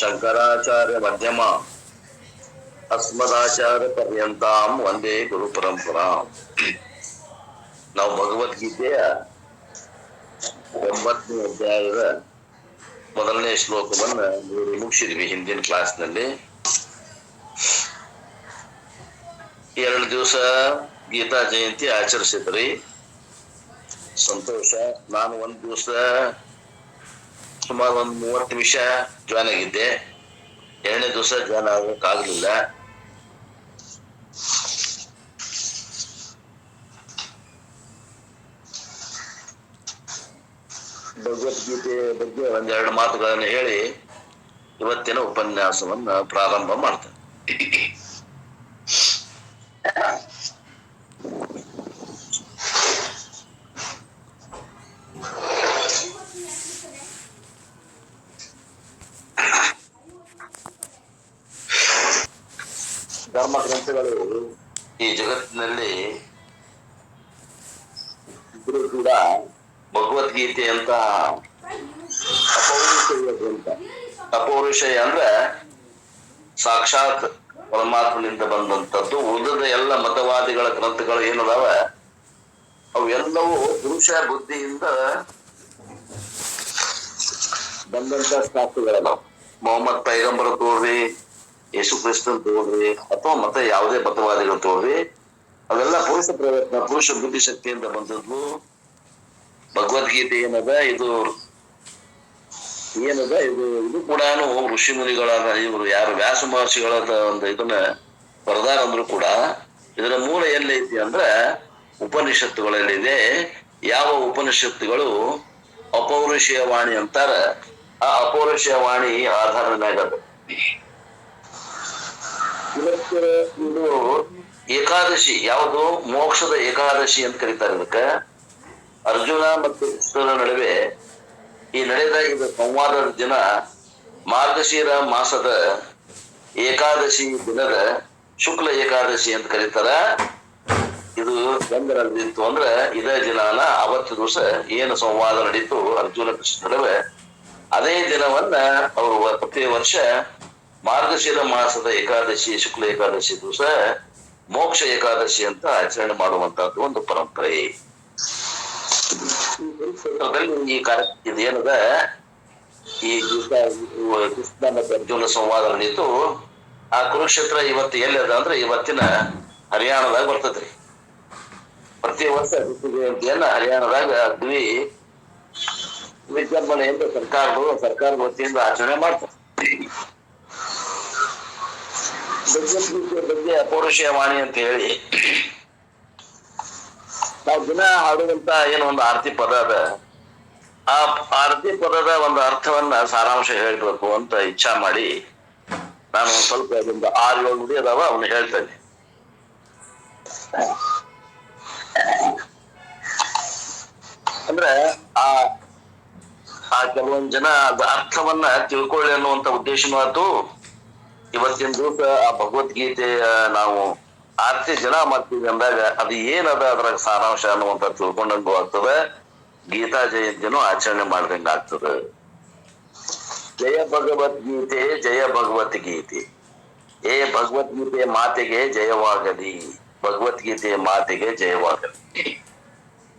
ಶಂಕರಾಚಾರ್ಯ ಮಧ್ಯಮ ಅಸ್ಮದಾಚಾರ್ಯ ಪರ್ಯಂತಾಂ ವಂದೇ ಗುರು ಪರಂಪರಾ. ನಾವು ಭಗವದ್ಗೀತೆಯ 9ನೇ ಅಧ್ಯಾಯದ ಮೊದಲನೇ ಶ್ಲೋಕವನ್ನ ಮುಗಿಸಿದ್ವಿ ಹಿಂದಿನ ಕ್ಲಾಸ್ನಲ್ಲಿ. 2 ದಿವಸ ಗೀತಾ ಜಯಂತಿ ಆಚರಿಸಿದ್ರಿ, ಸಂತೋಷ. ನಾನು 1 ದಿವಸ ಸುಮಾರು 30 ನಿಮಿಷ ಜಾಯ್ನ್ ಆಗಿದ್ದೆ. 2ನೇ ದಿವಸ ಜಾಯ್ನ್ ಆಗಕ್ಕಾಗಲಿಲ್ಲ. ಭಗವದ್ಗೀತೆ ಬಗ್ಗೆ 1-2 ಮಾತುಗಳನ್ನು ಹೇಳಿ ಇವತ್ತಿನ ಉಪನ್ಯಾಸವನ್ನ ಪ್ರಾರಂಭ ಮಾಡ್ತೇನೆ. ಧರ್ಮ ಗ್ರಂಥಗಳು ಈ ಜಗತ್ತಿನಲ್ಲಿ ಇದ್ರೂ ಕೂಡ ಭಗವದ್ಗೀತೆ ಅಂತ ಅಪೌರುಷೇಯ ಗ್ರಂಥ. ಅಪೌರುಷೇಯ ಅಂದ್ರೆ ಸಾಕ್ಷಾತ್ ಪರಮಾತ್ಮನಿಂದ ಬಂದಂತದ್ದು. ಉಳಿದ ಎಲ್ಲ ಮತವಾದಿಗಳ ಗ್ರಂಥಗಳು ಏನದಾವ ಅವೆಲ್ಲವೂ ಪುರುಷ ಬುದ್ಧಿಯಿಂದ ಬಂದಂತ ಶಾಸ್ತ್ರಗಳಲ್ಲ. ಮೊಹಮ್ಮದ್ ಪೈಗಂಬರ್ ತೋರ್ರಿ, ಯೇಸು ಕ್ರಿಸ್ತನ್ ತೋರ್ರಿ, ಅಥವಾ ಮತ್ತೆ ಯಾವುದೇ ಮತವಾದಿಗಳು ತೋರ್ರಿ, ಅವೆಲ್ಲ ಪುರುಷ ಪ್ರಯತ್ನ, ಪುರುಷ ಬುದ್ಧಿಶಕ್ತಿಯಿಂದ ಬಂದದ್ದು. ಭಗವದ್ಗೀತೆ ಇದು ಇದು ಕೂಡ ಋಷಿ ಮುನಿಗಳಾದ ಇವರು ಯಾರು ವ್ಯಾಸ ಮಹರ್ಷಿಗಳಾದ ಒಂದು ಇದನ್ನ ಬರದಾರ ಅಂದ್ರು ಕೂಡ ಇದರ ಮೂಲ ಎಲ್ಲೈತಿ ಅಂದ್ರೆ ಉಪನಿಷತ್ತುಗಳಲ್ಲಿದೆ. ಯಾವ ಉಪನಿಷತ್ತುಗಳು ಅಪೌರುಷೇಯ ವಾಣಿ ಅಂತಾರ, ಆ ಅಪೌರುಷೇಯ ವಾಣಿ ಆಧಾರದ ಮ್ಯಾಗದ. ಇದು ಏಕಾದಶಿ, ಯಾವುದು ಮೋಕ್ಷದ ಏಕಾದಶಿ ಅಂತ ಕರೀತಾರೆ. ಇದಕ್ಕೆ ಅರ್ಜುನ ಮತ್ತು ಕೃಷ್ಣನ ನಡುವೆ ಈ ನಡೆದ ಇದು ಸಂವಾದದ ದಿನ ಮಾರ್ಗಶಿರ ಮಾಸದ ಏಕಾದಶಿ ದಿನದ ಶುಕ್ಲ ಏಕಾದಶಿ ಅಂತ ಕರೀತಾರ. ಇದು ಹೆಂಗಿತ್ತು ಅಂದ್ರೆ ಇದೇ ದಿನಾನ ಅವತ್ತು ದಿವಸ ಏನು ಸಂವಾದ ನಡೀತು ಅರ್ಜುನ ಕೃಷ್ಣ ನಡುವೆ, ಅದೇ ದಿನವನ್ನ ಅವರು ಪ್ರತಿ ವರ್ಷ ಮಾರ್ಗಶಿರ ಮಾಸದ ಏಕಾದಶಿ ಶುಕ್ಲ ಏಕಾದಶಿ ದಿವಸ ಮೋಕ್ಷ ಏಕಾದಶಿ ಅಂತ ಆಚರಣೆ ಮಾಡುವಂತಹದ್ದು ಒಂದು ಪರಂಪರೆ. ಈ ಇದೇನದ ಈ ಕೃಷ್ಣ ಮತ್ತು ಅರ್ಜುನ ಸಂವಾದ ನಡೀತು. ಆ ಕುರುಕ್ಷೇತ್ರ ಇವತ್ತು ಎಲ್ಲಿ ಅದ ಅಂದ್ರೆ ಇವತ್ತಿನ ಹರಿಯಾಣದಾಗ ಬರ್ತದ್ರಿ. ಪ್ರತಿ ವರ್ಷ ಜಯಂತಿಯನ್ನ ಹರಿಯಾಣದಾಗ ವಿಜೃಂಭಣೆಯಿಂದ ಸರ್ಕಾರದ ವತಿಯಿಂದ ಆಚರಣೆ ಮಾಡ್ತಾರೆ. ಭಗವದ್ಗೀತೆ ಬಗ್ಗೆ ಅಪೌರುಷೇಯ ವಾಣಿ ಅಂತ ಹೇಳಿ ನಾವು ದಿನ ಹಾಡುವಂತ ಏನು ಒಂದು ಆರತಿ ಪದ ಅದ, ಆ ಆರತಿ ಪದದ ಒಂದು ಅರ್ಥವನ್ನ ಸಾರಾಂಶ ಹೇಳ್ಬೇಕು ಅಂತ ಇಚ್ಛಾ ಮಾಡಿ ನಾನು ಸ್ವಲ್ಪ ಅದೊಂದು 6-7 ನುಡಿ ಅದಾವ ಅವನು ಹೇಳ್ತೇನೆ. ಅಂದ್ರೆ ಆ ಕೆಲವೊಂದು ಜನ ಅದ ಅರ್ಥವನ್ನ ತಿಳ್ಕೊಳ್ಳಿ ಅನ್ನುವಂತ ಉದ್ದೇಶನೂ ಆಯ್ತು. ಇವತ್ತಿನ ದಿವಸ ಆ ಭಗವದ್ಗೀತೆಯ ನಾವು ಆರತಿ ಜನ ಮಾಡ್ತೀವಿ ಅಂದಾಗ ಅದು ಏನದ ಅದ್ರಾಗ ಸಾರಾಂಶ ಅನ್ನುವಂತ ತಿಳ್ಕೊಂಡಂಗೂ ಆಗ್ತದೆ. ಗೀತಾ ಜಯಂತಿನೂ ಆಚರಣೆ ಮಾಡ್ದಂಗ ಆಗ್ತದೆ. ಜಯ ಭಗವದ್ಗೀತೆ, ಜಯ ಭಗವದ್ಗೀತೆ. ಭಗವದ್ಗೀತೆಯ ಮಾತೆಗೆ ಜಯವಾಗಲಿ, ಭಗವದ್ಗೀತೆಯ ಮಾತೆಗೆ ಜಯವಾಗಲಿ.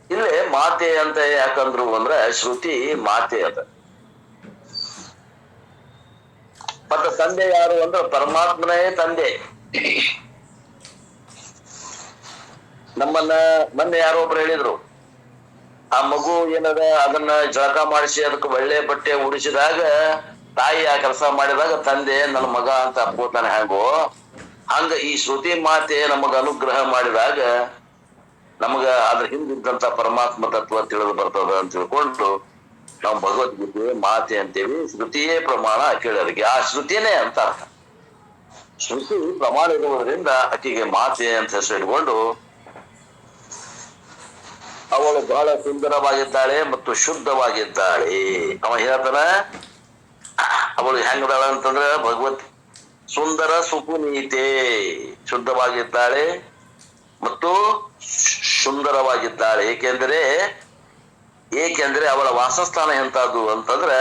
ಇಲ್ಲೇ ಮಾತೆ ಅಂತ ಯಾಕಂದ್ರು ಅಂದ್ರೆ ಶ್ರುತಿ ಮಾತೆ ಅದ. ಮತ್ತೆ ತಂದೆ ಯಾರು ಅಂದ್ರೆ ಪರಮಾತ್ಮನೇ ತಂದೆ. ನಮ್ಮನ್ನ ಮೊನ್ನೆ ಯಾರೋ ಒಬ್ರು ಹೇಳಿದ್ರು, ಆ ಮಗು ಏನದ ಅದನ್ನ ಜಳಕ ಮಾಡಿಸಿ ಅದಕ್ಕೆ ಒಳ್ಳೆ ಬಟ್ಟೆ ಉಡಿಸಿದಾಗ ತಾಯಿ ಆ ಕೆಲಸ ಮಾಡಿದಾಗ ತಂದೆ ನನ್ನ ಮಗ ಅಂತ ಅಪ್ಕೋತಾನೆ. ಹಂಗ ಈ ಶ್ರುತಿ ಮಾತೆ ನಮಗ ಅನುಗ್ರಹ ಮಾಡಿದಾಗ ನಮಗ ಅದ್ರ ಹಿಂದಿದ್ದಂತ ಪರಮಾತ್ಮ ತತ್ವ ತಿಳಿದು ಬರ್ತದ ಅಂತ ತಿಳ್ಕೊಂಡು ನಾವು ಭಗವದ್ಗೀತೆ ಮಾತೆ ಅಂತೇವಿ. ಶ್ರುತಿಯೇ ಪ್ರಮಾಣ ಕೇಳೋರಿಗೆ ಆ ಶ್ರುತಿನೇ ಅಂತ ಅರ್ಥ. ಶ್ರುತಿ ಪ್ರಮಾಣ ಇರುವುದರಿಂದ ಆಕೆಗೆ ಮಾತೆ ಅಂತ ಹೆಸರು ಇಟ್ಕೊಂಡು ಅವಳು ಬಹಳ ಸುಂದರವಾಗಿದ್ದಾಳೆ ಮತ್ತು ಶುದ್ಧವಾಗಿದ್ದಾಳೆ. ಅವ ಹೇಳ್ತಾನ ಅವಳು ಹೆಂಗದಾಳ ಅಂತಂದ್ರೆ ಸುಂದರ ಸುಪುನೀತೆ, ಶುದ್ಧವಾಗಿದ್ದಾಳೆ ಮತ್ತು ಸುಂದರವಾಗಿದ್ದಾಳೆ. ಏಕೆಂದ್ರೆ ಅವಳ ವಾಸಸ್ಥಾನ ಎಂತದ್ದು ಅಂತಂದ್ರೆ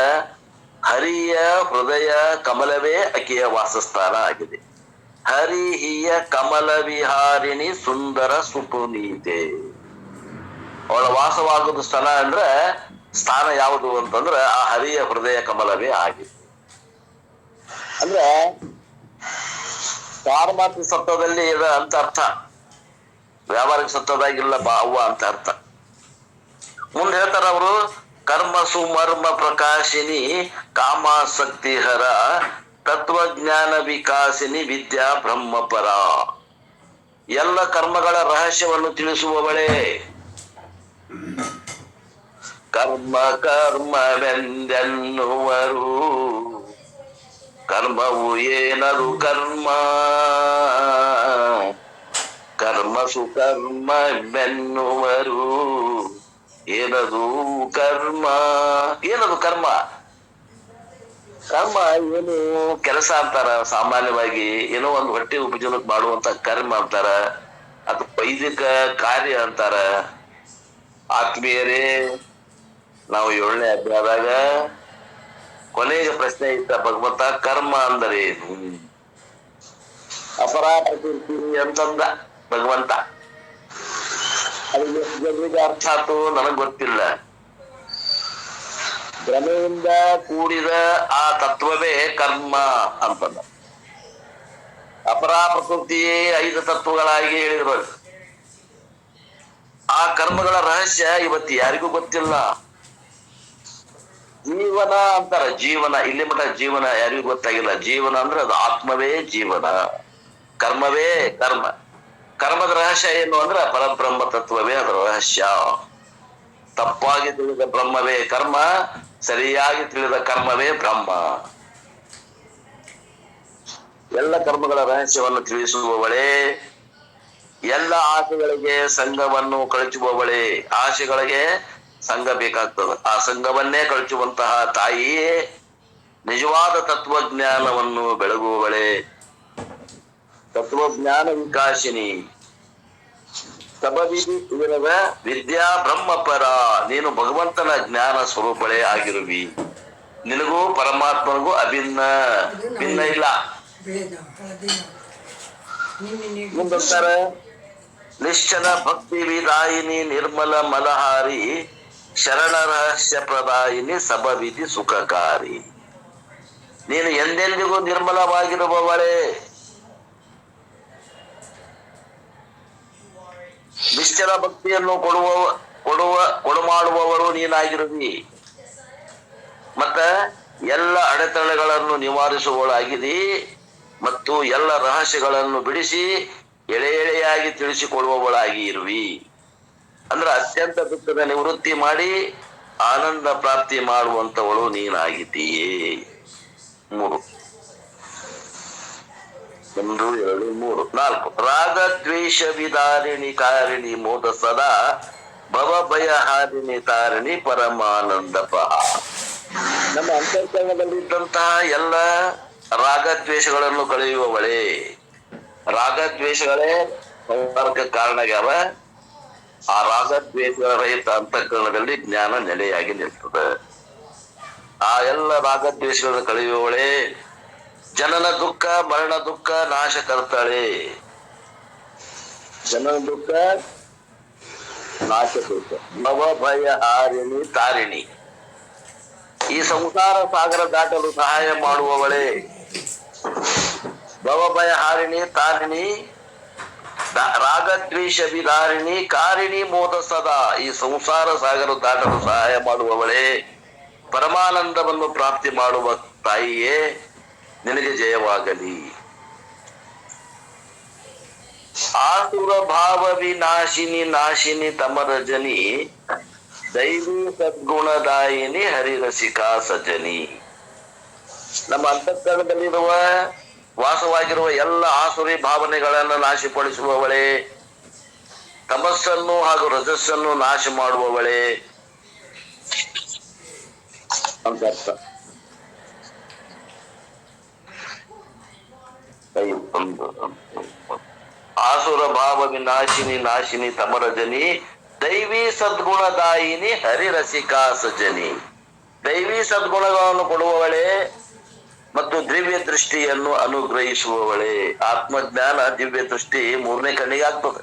ಹರಿಯ ಹೃದಯ ಕಮಲವೇ ಆಕೆಯ ವಾಸಸ್ಥಾನ ಆಗಿದೆ. ಹರಿಹಿಯ ಕಮಲ ವಿಹಾರಿಣಿ ಸುಂದರ ಸುಪುನೀತೆ. ಅವಳ ವಾಸವಾಗುವ ಸ್ಥಾನ ಯಾವುದು ಅಂತಂದ್ರ ಆ ಹರಿಯ ಹೃದಯ ಕಮಲವೇ ಆಗಿದೆ. ಅಂದ್ರೆ ಪಾರಮಾರ್ಥಿಕ ಸತ್ವದಲ್ಲಿ ಇದ ಅಂತ ಅರ್ಥ, ವ್ಯಾವಹಾರಿಕ ಸತ್ವದಾಗಿಲ್ಲ ಅವ್ವ ಅಂತ ಅರ್ಥ. ಮುಂದೆ ಹೇಳ್ತಾರ ಅವರು, ಕರ್ಮ ಸುಮರ್ಮ ಪ್ರಕಾಶಿನಿ ಕಾಮಾಸಕ್ತಿ ಹರ ತತ್ವಜ್ಞಾನ ವಿಕಾಸಿನಿ ವಿದ್ಯಾ ಬ್ರಹ್ಮಪರ. ಎಲ್ಲ ಕರ್ಮಗಳ ರಹಸ್ಯವನ್ನು ತಿಳಿಸುವವಳೇ. ಕರ್ಮ ಕರ್ಮವೆಂದೆನ್ನುವರು, ಕರ್ಮವು ಏನದು ಕರ್ಮ, ಕರ್ಮ ಸುಕರ್ಮವೆನ್ನುವರು, ಏನದು ಕರ್ಮ. ಏನದು ಕರ್ಮ? ಕರ್ಮ ಏನು ಕೆಲಸ ಅಂತಾರ. ಸಾಮಾನ್ಯವಾಗಿ ಏನೋ ಒಂದು ಹೊಟ್ಟೆ ಉಪಜೀವನಕ್ಕೆ ಮಾಡುವಂತ ಕರ್ಮ ಅಂತಾರ, ಅದು ವೈದಿಕ ಕಾರ್ಯ ಅಂತಾರ. ಆತ್ಮೀಯರೇ, ನಾವು 7ನೇ ಅಧ್ಯಾಯದಾಗ ಕೊನೆಗೆ ಪ್ರಶ್ನೆ ಇತ್ತ, ಭಗವಂತ ಕರ್ಮ ಅಂದರೆ ಏನು? ಅಪರಾಪ್ರಕೃತಿ ಅಂತಂದ ಭಗವಂತ. ಅದಕ್ಕೆ ಅರ್ಥ ಆಯ್ತು ನನಗ್ ಗೊತ್ತಿಲ್ಲ. ಭ್ರಮೆಯಿಂದ ಕೂಡಿದ ಆ ತತ್ವವೇ ಕರ್ಮ ಅಂತಂದ. ಅಪರಾಪ್ರಕೃತಿಯೇ 5 ತತ್ವಗಳಾಗಿ ಹೇಳಿದ್ರು. ಆ ಕರ್ಮಗಳ ರಹಸ್ಯ ಇವತ್ತು ಯಾರಿಗೂ ಗೊತ್ತಿಲ್ಲ. ಜೀವನ ಅಂತಾರ, ಜೀವನ ಇಲ್ಲಿ ಮಟ್ಟ ಜೀವನ ಯಾರಿಗೂ ಗೊತ್ತಾಗಿಲ್ಲ. ಜೀವನ ಅಂದ್ರೆ ಅದು ಆತ್ಮವೇ ಜೀವನ, ಕರ್ಮವೇ ಕರ್ಮ. ಕರ್ಮದ ರಹಸ್ಯ ಏನು ಅಂದ್ರೆ ಪರಬ್ರಹ್ಮ ತತ್ವವೇ ಅದರ ರಹಸ್ಯ. ತಪ್ಪಾಗಿ ತಿಳಿದ ಬ್ರಹ್ಮವೇ ಕರ್ಮ, ಸರಿಯಾಗಿ ತಿಳಿದ ಕರ್ಮವೇ ಬ್ರಹ್ಮ. ಎಲ್ಲ ಕರ್ಮಗಳ ರಹಸ್ಯವನ್ನು ತಿಳಿಸುವವಳೇ, ಎಲ್ಲ ಆಸೆಗಳಿಗೆ ಸಂಘವನ್ನು ಕಳಚುವವಳೇ. ಆಸೆಗಳಿಗೆ ಸಂಘ ಬೇಕಾಗ್ತದೆ, ಆ ಸಂಘವನ್ನೇ ಕಳಚುವಂತಹ ತಾಯಿಯೇ ನಿಜವಾದ ತತ್ವಜ್ಞಾನವನ್ನು ಬೆಳಗುವವಳೇ, ತತ್ವಜ್ಞಾನ ವಿಕಾಸಿನಿ. ಸಬವಿಧಿ ಇರದ ವಿದ್ಯಾ ಬ್ರಹ್ಮಪರ. ನೀನು ಭಗವಂತನ ಜ್ಞಾನ ಸ್ವರೂಪಳೇ ಆಗಿರುವಿ. ನಿನಗೂ ಪರಮಾತ್ಮನಿಗೂ ಅಭಿನ್ನ ಭಿನ್ನ ಇಲ್ಲ. ಮುಂದಂತಾರ, ನಿಶ್ಚಲ ಭಕ್ತಿ ವಿದಾಯಿನಿ ನಿರ್ಮಲ ಮಲಹಾರಿ ಶರಣ ರಹಸ್ಯ ಪ್ರದಾಯಿನಿ ಸಬವಿಧಿ ಸುಖಕಾರಿ. ನೀನು ಎಂದೆಂದಿಗೂ ನಿರ್ಮಲವಾಗಿರುವವಳೇ, ನಿಶ್ಚಲ ಭಕ್ತಿಯನ್ನು ಕೊಡುಮಾಡುವವರು ನೀನಾಗಿರುವಿ. ಮತ್ತ ಎಲ್ಲ ಅಡೆತಡೆಗಳನ್ನು ನಿವಾರಿಸುವವಳಾಗಿದಿ ಮತ್ತು ಎಲ್ಲ ರಹಸ್ಯಗಳನ್ನು ಬಿಡಿಸಿ ಎಳೆ ಎಳೆಯಾಗಿ ತಿಳಿಸಿಕೊಡುವವಳಾಗಿ ಇರುವಿ. ಅಂದ್ರೆ ಅತ್ಯಂತ ದುಃಖದ ನಿವೃತ್ತಿ ಮಾಡಿ ಆನಂದ ಪ್ರಾಪ್ತಿ ಮಾಡುವಂತವಳು ನೀನಾಗಿದ್ದೀಯೇ. 3 1 2 3 4 ರಾಗ ದ್ವೇಷ ವಿದಾರಿಣಿ ಕಾರಿಣಿ ಮೋದ ಸದಾ ಭವ ಭಯ ಹಾರಿಣಿ ತಾರಿಣಿ ಪರಮಾನಂದ ಪಹ. ನಮ್ಮ ಅಂತಃಕರಣದಲ್ಲಿದ್ದಂತಹ ಎಲ್ಲ ರಾಗದ್ವೇಷಗಳನ್ನು ಕಳೆಯುವವಳೇ. ರಾಗದ್ವೇಷಗಳೇ ಸಂಸಾರಕ್ಕೆ ಕಾರಣ ಆಗ್ಯಾವ. ಆ ರಾಗದ್ವೇಷಗಳ ರಹಿತ ಅಂತಃಕರಣದಲ್ಲಿ ಜ್ಞಾನ ನೆಲೆಯಾಗಿ ನಿಲ್ತದೆ. ಆ ಎಲ್ಲ ರಾಗದ್ವೇಷಗಳನ್ನು ಕಳೆಯುವವಳೇ, ಜನನ ದುಃಖ ಮರಣ ದುಃಖ ನಾಶ ಕರ್ತಾಳೆ. ಜನನ ದುಃಖ ನಾಶ ದುಃಖ ಭವ ಭಯ ಹಾರಿಣಿ ತಾರಿಣಿ. ಈ ಸಂಸಾರ ಸಾಗರ ದಾಟಲು ಸಹಾಯ ಮಾಡುವವಳೇ. ಭವ ಭಯ ಹಾರಿಣಿ ತಾರಿಣಿ ರಾಗದ್ವೇಷ ವಿದಾರಿಣಿ ಕಾರಿಣಿ ಮೋದ ಸದಾ. ಈ ಸಂಸಾರ ಸಾಗರ ದಾಟಲು ಸಹಾಯ ಮಾಡುವವಳೇ, ಪರಮಾನಂದವನ್ನು ಪ್ರಾಪ್ತಿ ಮಾಡುವ ತಾಯಿಯೇ, ನಿನಗೆ ಜಯವಾಗಲಿ. ಆಸುರ ಭಾವ ವಿನಾಶಿನಿ ನಾಶಿನಿ ತಮರಜನಿ ದೈವಿ ಸದ್ಗುಣದಾಯಿನಿ ಹರಿರಸಿಕಾ ಸಜನಿ. ನಮ್ಮ ಅಂತಃಕರಣದಲ್ಲಿರುವ ವಾಸವಾಗಿರುವ ಎಲ್ಲ ಆಸುರಿ ಭಾವನೆಗಳನ್ನು ನಾಶಪಡಿಸುವವಳೇ, ತಮಸ್ಸನ್ನು ಹಾಗೂ ರಜಸ್ಸನ್ನು ನಾಶ ಮಾಡುವವಳೇ ಅಂತ ಅರ್ಥ. ಆಸುರ ಭಾವ ವಿನಾಶಿನಿ ನಾಶಿನಿ ತಮರಜನಿ ದೈವಿ ಸದ್ಗುಣದಾಯಿನಿ ಹರಿರಸಿಕಾ ಸಜನಿ. ದೈವಿ ಸದ್ಗುಣಗಳನ್ನು ಕೊಡುವವಳೆ ಮತ್ತು ದಿವ್ಯ ದೃಷ್ಟಿಯನ್ನು ಅನುಗ್ರಹಿಸುವವಳೆ. ಆತ್ಮಜ್ಞಾನ ದಿವ್ಯ ದೃಷ್ಟಿ ಮೂರನೇ ಕಣ್ಣಿಗೆ ಆಗ್ತದೆ.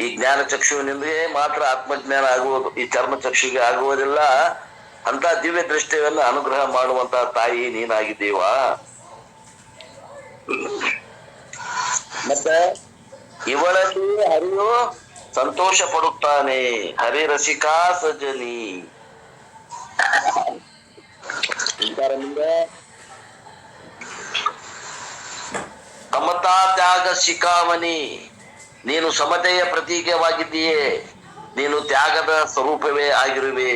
ಈ ಜ್ಞಾನ ಚಕ್ಷುವಿನಿಂದಲೇ ಮಾತ್ರ ಆತ್ಮಜ್ಞಾನ ಆಗುವುದು, ಈ ಚರ್ಮ ಚಕ್ಷುಗೆ ಆಗುವುದಿಲ್ಲ. ಅಂತ ದಿವ್ಯ ದೃಷ್ಟಿಯನ್ನು ಅನುಗ್ರಹ ಮಾಡುವಂತ ತಾಯಿ ನೀನಾಗಿದ್ದೀವಾ. ಮತ್ತೆ ಇವಳಲ್ಲಿ ಹರಿಯು ಸಂತೋಷ ಪಡುತ್ತಾನೆ. ಹರಿರಸಿಕಾ ಸಜನಿ. ಸಮತಾ ತ್ಯಾಗ ಶಿಖಾಮಣಿ. ನೀನು ಸಮತೆಯ ಪ್ರತೀಕವಾಗಿದ್ದೀಯೇ, ನೀನು ತ್ಯಾಗದ ಸ್ವರೂಪವೇ ಆಗಿರುವೆ.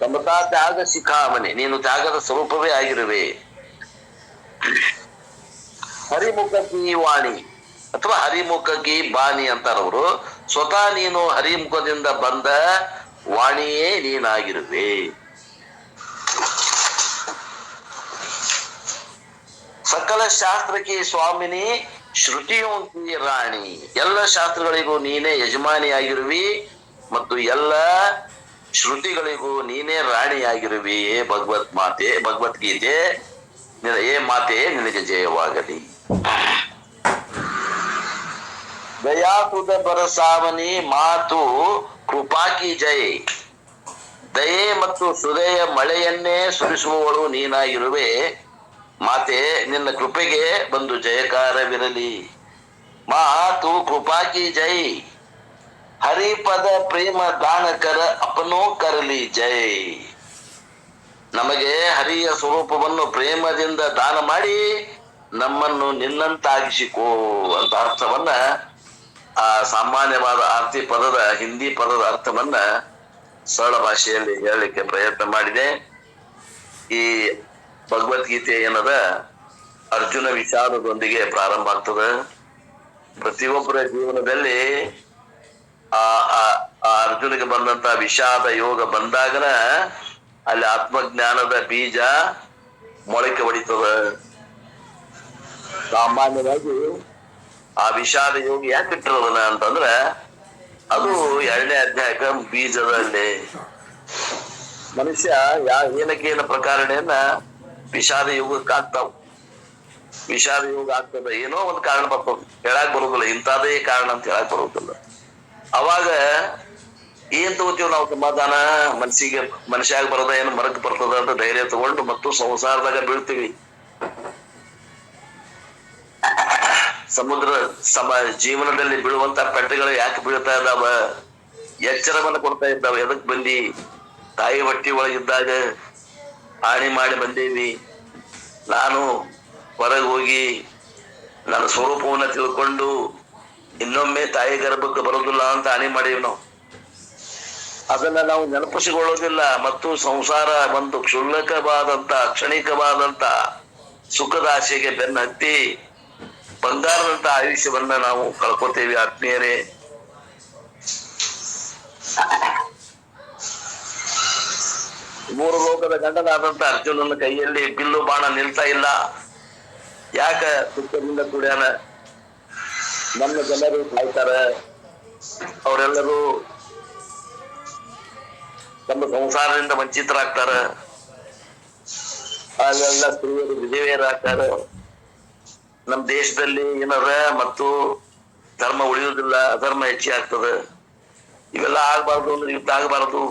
ಸಮತಾ ತ್ಯಾಗ ಶಿಖಾಮಣಿ, ನೀನು ತ್ಯಾಗದ ಸ್ವರೂಪವೇ ಆಗಿರುವೆ. ಹರಿಮುಖಕಿ ವಾಣಿ ಅಥವಾ ಹರಿಮುಖಕಿ ಬಾಣಿ ಅಂತಾರವರು. ಸ್ವತಃ ನೀನು ಹರಿಮುಖದಿಂದ ಬಂದ ವಾಣಿಯೇ ನೀನಾಗಿರುವೆ. ಸಕಲ ಶಾಸ್ತ್ರಕ್ಕೆ ಸ್ವಾಮಿನಿ, ಶ್ರುತಿಯೋಂಕಿ ರಾಣಿ. ಎಲ್ಲ ಶಾಸ್ತ್ರಗಳಿಗೂ ನೀನೇ ಯಜಮಾನಿಯಾಗಿರುವಿ ಮತ್ತು ಎಲ್ಲ ಶ್ರುತಿಗಳಿಗೂ ನೀನೇ ರಾಣಿಯಾಗಿರುವಿ. ಭಗವತ್ ಮಾತೆ, ಭಗವದ್ಗೀತೆ. ಏ ಮಾತೆ, ನಿನಗೆ ಜಯವಾಗಲಿ. ದಯಾಸುದ ಬರಸಾವನಿ ಮಾತು ಕೃಪಾಕಿ ಜಯ. ದಯೆ ಮತ್ತು ಹೃದಯ ಮಳೆಯನ್ನೇ ಸುರಿಸುವವಳು ನೀನಾಗಿರುವೆ. ಮಾತೆ, ನಿನ್ನ ಕೃಪೆಗೆ ಬಂದು ಜಯಕಾರವಿರಲಿ. ಮಾತು ಕೃಪಾಕಿ ಜೈ. ಹರಿಪದ ಪ್ರೇಮ ದಾನಕರ ಅಪನೋ ಕರಲಿ ಜೈ. ನಮಗೆ ಹರಿಯ ಸ್ವರೂಪವನ್ನು ಪ್ರೇಮದಿಂದ ದಾನ ಮಾಡಿ ನಮ್ಮನ್ನು ನಿನ್ನಂತಾಗಿಸಿಕೋ ಅಂತ ಅರ್ಥವನ್ನ, ಆ ಸಾಮಾನ್ಯವಾದ ಆರ್ತಿ ಪದದ ಹಿಂದಿ ಪದದ ಅರ್ಥವನ್ನ ಸರಳ ಭಾಷೆಯಲ್ಲಿ ಹೇಳಲಿಕ್ಕೆ ಪ್ರಯತ್ನ ಮಾಡಿದೆ. ಈ ಭಗವದ್ಗೀತೆ ಏನದ ಅರ್ಜುನ ವಿಷಾದದೊಂದಿಗೆ ಪ್ರಾರಂಭ ಆಗ್ತದೆ. ಪ್ರತಿಯೊಬ್ಬರ ಜೀವನದಲ್ಲಿ ಆ ಅರ್ಜುನಿಗೆ ಬಂದಂತ ವಿಷಾದ ಯೋಗ ಬಂದಾಗನ ಅಲ್ಲಿ ಆತ್ಮಜ್ಞಾನದ ಬೀಜ ಮೊಳಕೆ ಹೊಡಿತದ. ಸಾಮಾನ್ಯವಾಗಿ ಆ ವಿಷಾದ ಯೋಗಿ ಯಾಕೆ ಇಟ್ಟಿರೋದನ ಅಂತಂದ್ರ ಅದು 2ನೇ ಅಧ್ಯಾಯಕ ಬೀಜದಲ್ಲಿ ಮನುಷ್ಯ ಏನಕ್ಕೇನ ಪ್ರಕಾರಣ ವಿಷಾದ ಯೋಗಕ್ಕೆ ಆಗ್ತಾವ. ವಿಷಾದ ಯೋಗ ಆಗ್ತದ, ಏನೋ ಒಂದು ಕಾರಣ ಬರ್ತದ, ಹೇಳಕ್ ಬರುದಿಲ್ಲ, ಇಂಥದೇ ಕಾರಣ ಅಂತ ಹೇಳಕ್ ಬರುದಿಲ್ಲ. ಅವಾಗ ಏನ್ ತಗೋತೀವಿ ನಾವು ಸಮಾಧಾನ, ಮನುಷ್ಯಾಗ ಬರದ ಏನು ಮರಕ್ ಬರ್ತದ ಅಂತ ಧೈರ್ಯ ತಗೊಂಡು ಮತ್ತು ಸಂಸಾರದಾಗ ಬೀಳ್ತೀವಿ. ಜೀವನದಲ್ಲಿ ಬೀಳುವಂತ ಪೆಟ್ಟಗಳು ಯಾಕೆ ಬೀಳ್ತಾ ಇದ್ದಾವ? ಎಚ್ಚರವನ್ನ ಕೊಡ್ತಾ ಇದ್ದಾವ. ಎದಕ್ ಬಂದಿ? ತಾಯಿ ಹೊಟ್ಟಿ ಒಳಗಿದ್ದಾಗ ಆಣಿ ಮಾಡಿ ಬಂದೇವಿ. ನಾನು ಹೊರಗೆ ಹೋಗಿ ನನ್ನ ಸ್ವರೂಪವನ್ನ ತಿಳ್ಕೊಂಡು ಇನ್ನೊಮ್ಮೆ ತಾಯಿ ಗರ್ಭಕ್ಕೆ ಬರೋದಿಲ್ಲ ಅಂತ ಆಣಿ ಮಾಡೀವಿ ನಾವು. ಅದನ್ನ ನಾವು ನೆನಪಿಸಿಕೊಳ್ಳೋದಿಲ್ಲ. ಮತ್ತು ಸಂಸಾರ ಒಂದು ಕ್ಷುಲ್ಲಕವಾದಂತ ಕ್ಷಣಿಕವಾದಂತ ಸುಖದ ಆಸೆಗೆ ಬೆನ್ನ ಹತ್ತಿ ಬಂಗಾರದಂತ ಆಯುಷ್ಯವನ್ನ ನಾವು ಕಳ್ಕೊತೇವಿ. ಆತ್ಮೀಯರೇ, ಮೂರು ಲೋಕದ ಗಂಡನಾದಂತ ಅರ್ಜುನನ ಕೈಯಲ್ಲಿ ಬಿಲ್ಲು ಬಾಣ ನಿಲ್ತಾ ಇಲ್ಲ. ಯಾಕ? ದುಃಖದಿಂದ ಕೂಡ್ಯಾನ. ನಮ್ಮ ಜನರು ಕಾಯ್ತಾರ, ಅವರೆಲ್ಲರೂ ತಮ್ಮ ಸಂಸಾರದಿಂದ ವಂಚಿತರಾಗ್ತಾರ. ಅಲ್ಲೆಲ್ಲ ಸ್ತ್ರೀಯರು ವಿಧವೆಯರಾಗ್ತಾರ. ನಮ್ಮ ದೇಶದಲ್ಲಿ ಏನದ ಮತ್ತು ಧರ್ಮ ಉಳಿಯುವುದಿಲ್ಲ, ಅಧರ್ಮ ಹೆಚ್ಚಿಗೆ ಆಗ್ತದ. ಇವೆಲ್ಲ ಆಗ್ಬಾರ್ದು ಅಂದ್ರೆ ಯುದ್ಧ ಆಗ್ಬಾರ್ದು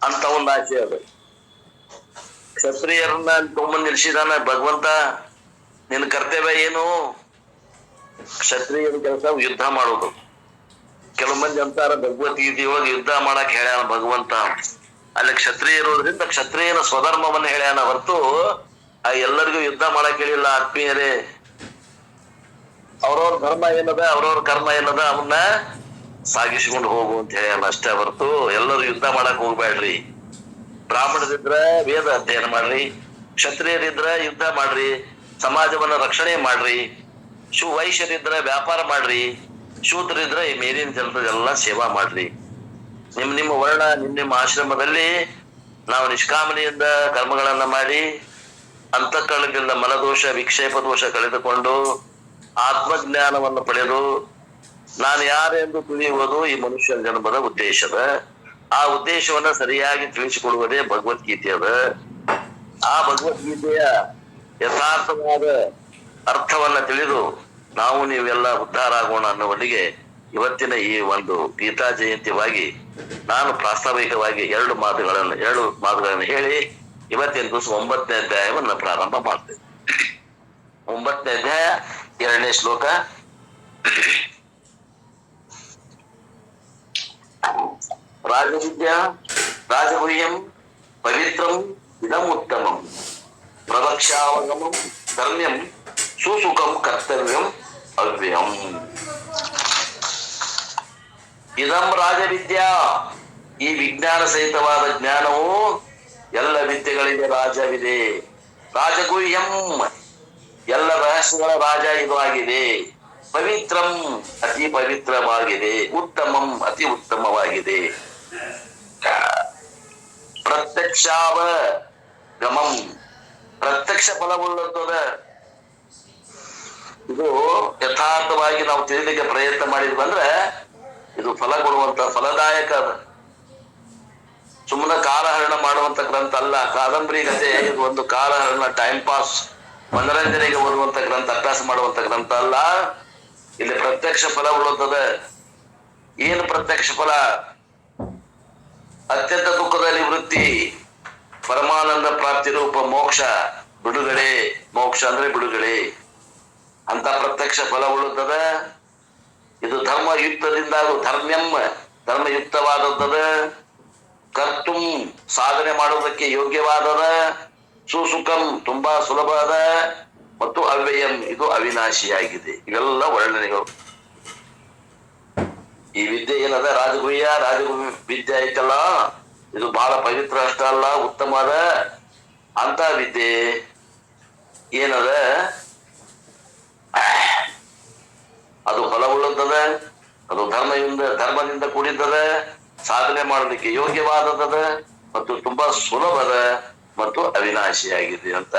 ಅಂತ ಒಂದು ಆಸೆ ಅದು. ಕ್ಷತ್ರಿಯರನ್ನ ತೊಗೊಂಬಂದ್ ನಿಲ್ಸಿದಾನ ಭಗವಂತ. ನಿನ್ನ ಕರ್ತವ್ಯ ಏನು? ಕ್ಷತ್ರಿಯರ ಕೆಲಸ ಯುದ್ಧ ಮಾಡೋದು. ಕೆಲವು ಮಂದಿ ಅಂತಾರ ಭಗವದ್ಗೀತೆಯೊಳಗೆ ಯುದ್ಧ ಮಾಡಕ್ ಹೇಳ್ಯಾನ ಭಗವಂತ. ಅಲ್ಲಿ ಕ್ಷತ್ರಿಯ ಇರೋದ್ರಿಂದ ಕ್ಷತ್ರಿಯನ ಸ್ವಧರ್ಮವನ್ನ ಹೇಳ್ಯಾನ ಹೊರತು ಆ ಎಲ್ಲರಿಗೂ ಯುದ್ಧ ಮಾಡಕ್ ಹೇಳಿಲ್ಲ. ಆತ್ಮೀಯರೇ, ಅವ್ರವ್ರ ಧರ್ಮ ಏನದ, ಅವ್ರವ್ರ ಕರ್ಮ ಏನದ, ಅವನ್ನ ಸಾಗಿಸ್ಕೊಂಡು ಹೋಗು ಅಂತ ಹೇಳ್ಯಾನ ಅಷ್ಟೇ ಹೊರತು ಎಲ್ಲರೂ ಯುದ್ಧ ಮಾಡಕ್ ಹೋಗ್ಬೇಡ್ರಿ. ಬ್ರಾಹ್ಮಣರಿದ್ರ ವೇದ ಅಧ್ಯಯನ ಮಾಡ್ರಿ, ಕ್ಷತ್ರಿಯರಿದ್ರ ಯುದ್ಧ ಮಾಡ್ರಿ, ಸಮಾಜವನ್ನ ರಕ್ಷಣೆ ಮಾಡ್ರಿ, ವೈಶ್ಯರಿದ್ರ ವ್ಯಾಪಾರ ಮಾಡ್ರಿ, ಶೂದ್ರಿದ್ರ ಈ ಮೇಲಿನ ಜನರದೆಲ್ಲ ಸೇವಾ ಮಾಡ್ರಿ. ನಿಮ್ಮ ವರ್ಣ, ನಿಮ್ಮ ಆಶ್ರಮದಲ್ಲಿ ನಾವು ನಿಷ್ಕಾಮನೆಯಿಂದ ಕರ್ಮಗಳನ್ನ ಮಾಡಿ ಅಂತಃಕರಣದಿಂದ ಮನದೋಷ ವಿಕ್ಷೇಪ ದೋಷ ಕಳೆದುಕೊಂಡು ಆತ್ಮಜ್ಞಾನವನ್ನು ಪಡೆದು ನಾನು ಯಾರೆಂದು ತಿಳಿಯುವುದು ಈ ಮನುಷ್ಯ ಜನ್ಮದ ಉದ್ದೇಶದ. ಆ ಉದ್ದೇಶವನ್ನ ಸರಿಯಾಗಿ ತಿಳಿಸಿಕೊಡುವುದೇ ಭಗವದ್ಗೀತೆ ಅದ. ಆ ಭಗವದ್ಗೀತೆಯ ಯಥಾರ್ಥವಾದ ಅರ್ಥವನ್ನ ತಿಳಿದು ನಾವು ನೀವೆಲ್ಲ ಉದ್ಧಾರ ಆಗೋಣ ಅನ್ನುವಲ್ಲಿಗೆ ಇವತ್ತಿನ ಈ ಒಂದು ಗೀತಾ ಜಯಂತಿವಾಗಿ ನಾನು ಪ್ರಾಸ್ತಾವಿಕವಾಗಿ ಎರಡು ಮಾತುಗಳನ್ನು ಹೇಳಿ ಇವತ್ತಿನ ದಿವಸ 9ನೇ ಅಧ್ಯಾಯವನ್ನು ಪ್ರಾರಂಭ ಮಾಡ್ತೇನೆ. 9ನೇ ಅಧ್ಯಾಯ 2ನೇ ಶ್ಲೋಕ. ರಾಜವಿದ್ಯಾ ರಾಜಗುಹ್ಯಂ ಪವಿತ್ರಂ ಇದಂ ಉತ್ತಮಂ ಪ್ರವಕ್ಷ್ಯಾವಗಮಂ ಧರ್ಮ್ಯಂ ಸುಸುಖಂ ಕರ್ತವ್ಯಂ ಅವ್ಯಯಂ. ಇದಂ ರಾಜವಿದ್ಯಾ, ಈ ವಿಜ್ಞಾನ ಸಹಿತವಾದ ಜ್ಞಾನವು ಎಲ್ಲ ವಿದ್ಯೆಗಳಿಗೆ ರಾಜವಿದೆ. ರಾಜಗುಹ್ಯಂ, ಎಲ್ಲ ರಹಸ್ಯಗಳ ರಾಜ ಇದು ಆಗಿದೆ. ಪವಿತ್ರಂ, ಅತಿ ಪವಿತ್ರವಾಗಿದೆ. ಉತ್ತಮಂ, ಅತಿ ಉತ್ತಮವಾಗಿದೆ. ಪ್ರತ್ಯಕ್ಷಾವಗಮಂ, ಪ್ರತ್ಯಕ್ಷ ಫಲವುಳ್ಳದ. ಇದು ಯಥಾರ್ಥವಾಗಿ ನಾವು ತಿಳಿಲಿಕ್ಕೆ ಪ್ರಯತ್ನ ಮಾಡಿದ್ವಿ ಅಂದ್ರೆ ಇದು ಫಲ ಕೊಡುವಂತ ಫಲದಾಯಕ ಅದ. ಸುಮ್ಮನೆ ಕಾಲಹರಣ ಮಾಡುವಂತ ಗ್ರಂಥ ಅಲ್ಲ. ಕಾದಂಬರಿ ಕಥೆ ಇದು ಒಂದು ಕಾಲಹರಣ, ಟೈಮ್ ಪಾಸ್, ಮನರಂಜನೆಗೆ ಓದುವಂತ ಗ್ರಂಥ, ಅಭ್ಯಾಸ ಮಾಡುವಂತ ಗ್ರಂಥ ಅಲ್ಲ. ಇಲ್ಲಿ ಪ್ರತ್ಯಕ್ಷ ಫಲ ಉಳ್ಳುತ್ತದೆ. ಏನು ಪ್ರತ್ಯಕ್ಷ ಫಲ? ಅತ್ಯಂತ ದುಃಖದ ನಿವೃತ್ತಿ, ಪರಮಾನಂದ ಪ್ರಾಪ್ತಿ ರೂಪ ಮೋಕ್ಷ, ಬಿಡುಗಡೆ. ಮೋಕ್ಷ ಅಂದ್ರೆ ಬಿಡುಗಡೆ. ಅಂತ ಪ್ರತ್ಯಕ್ಷ ಫಲ ಉಳ್ಳುತ್ತದೆ. ಇದು ಧರ್ಮಯುಕ್ತದಿಂದ, ಧರ್ಮ್ಯಂ, ಧರ್ಮಯುಕ್ತವಾದದ್ದದ. ಕರ್ತುಂ, ಸಾಧನೆ ಮಾಡುವುದಕ್ಕೆ ಯೋಗ್ಯವಾದದ. ಸುಸುಖಂ, ತುಂಬಾ ಸುಲಭ ಅದ. ಮತ್ತು ಅವ್ಯಯಂ, ಇದು ಅವಿನಾಶಿಯಾಗಿದೆ. ಇವೆಲ್ಲ ವರ್ಣನೆಗಳು. ಈ ವಿದ್ಯೆ ಏನದ? ರಾಜಗುಹ್ಯ ವಿದ್ಯೆ ಐತಲ್ಲ, ಇದು ಬಹಳ ಪವಿತ್ರ ಅಷ್ಟ ಅಲ್ಲ, ಉತ್ತಮ ಅದ. ಅಂತ ವಿದ್ಯೆ ಏನದ? ಅದು ಫಲವುಳ್ಳದ. ಅದು ಧರ್ಮದಿಂದ ಕೂಡಿದ್ದದ. ಸಾಧನೆ ಮಾಡೋದಕ್ಕೆ ಯೋಗ್ಯವಾದದ ಮತ್ತು ತುಂಬಾ ಸುಲಭದ ಮತ್ತು ಅವಿನಾಶಿಯಾಗಿದೆ ಅಂತ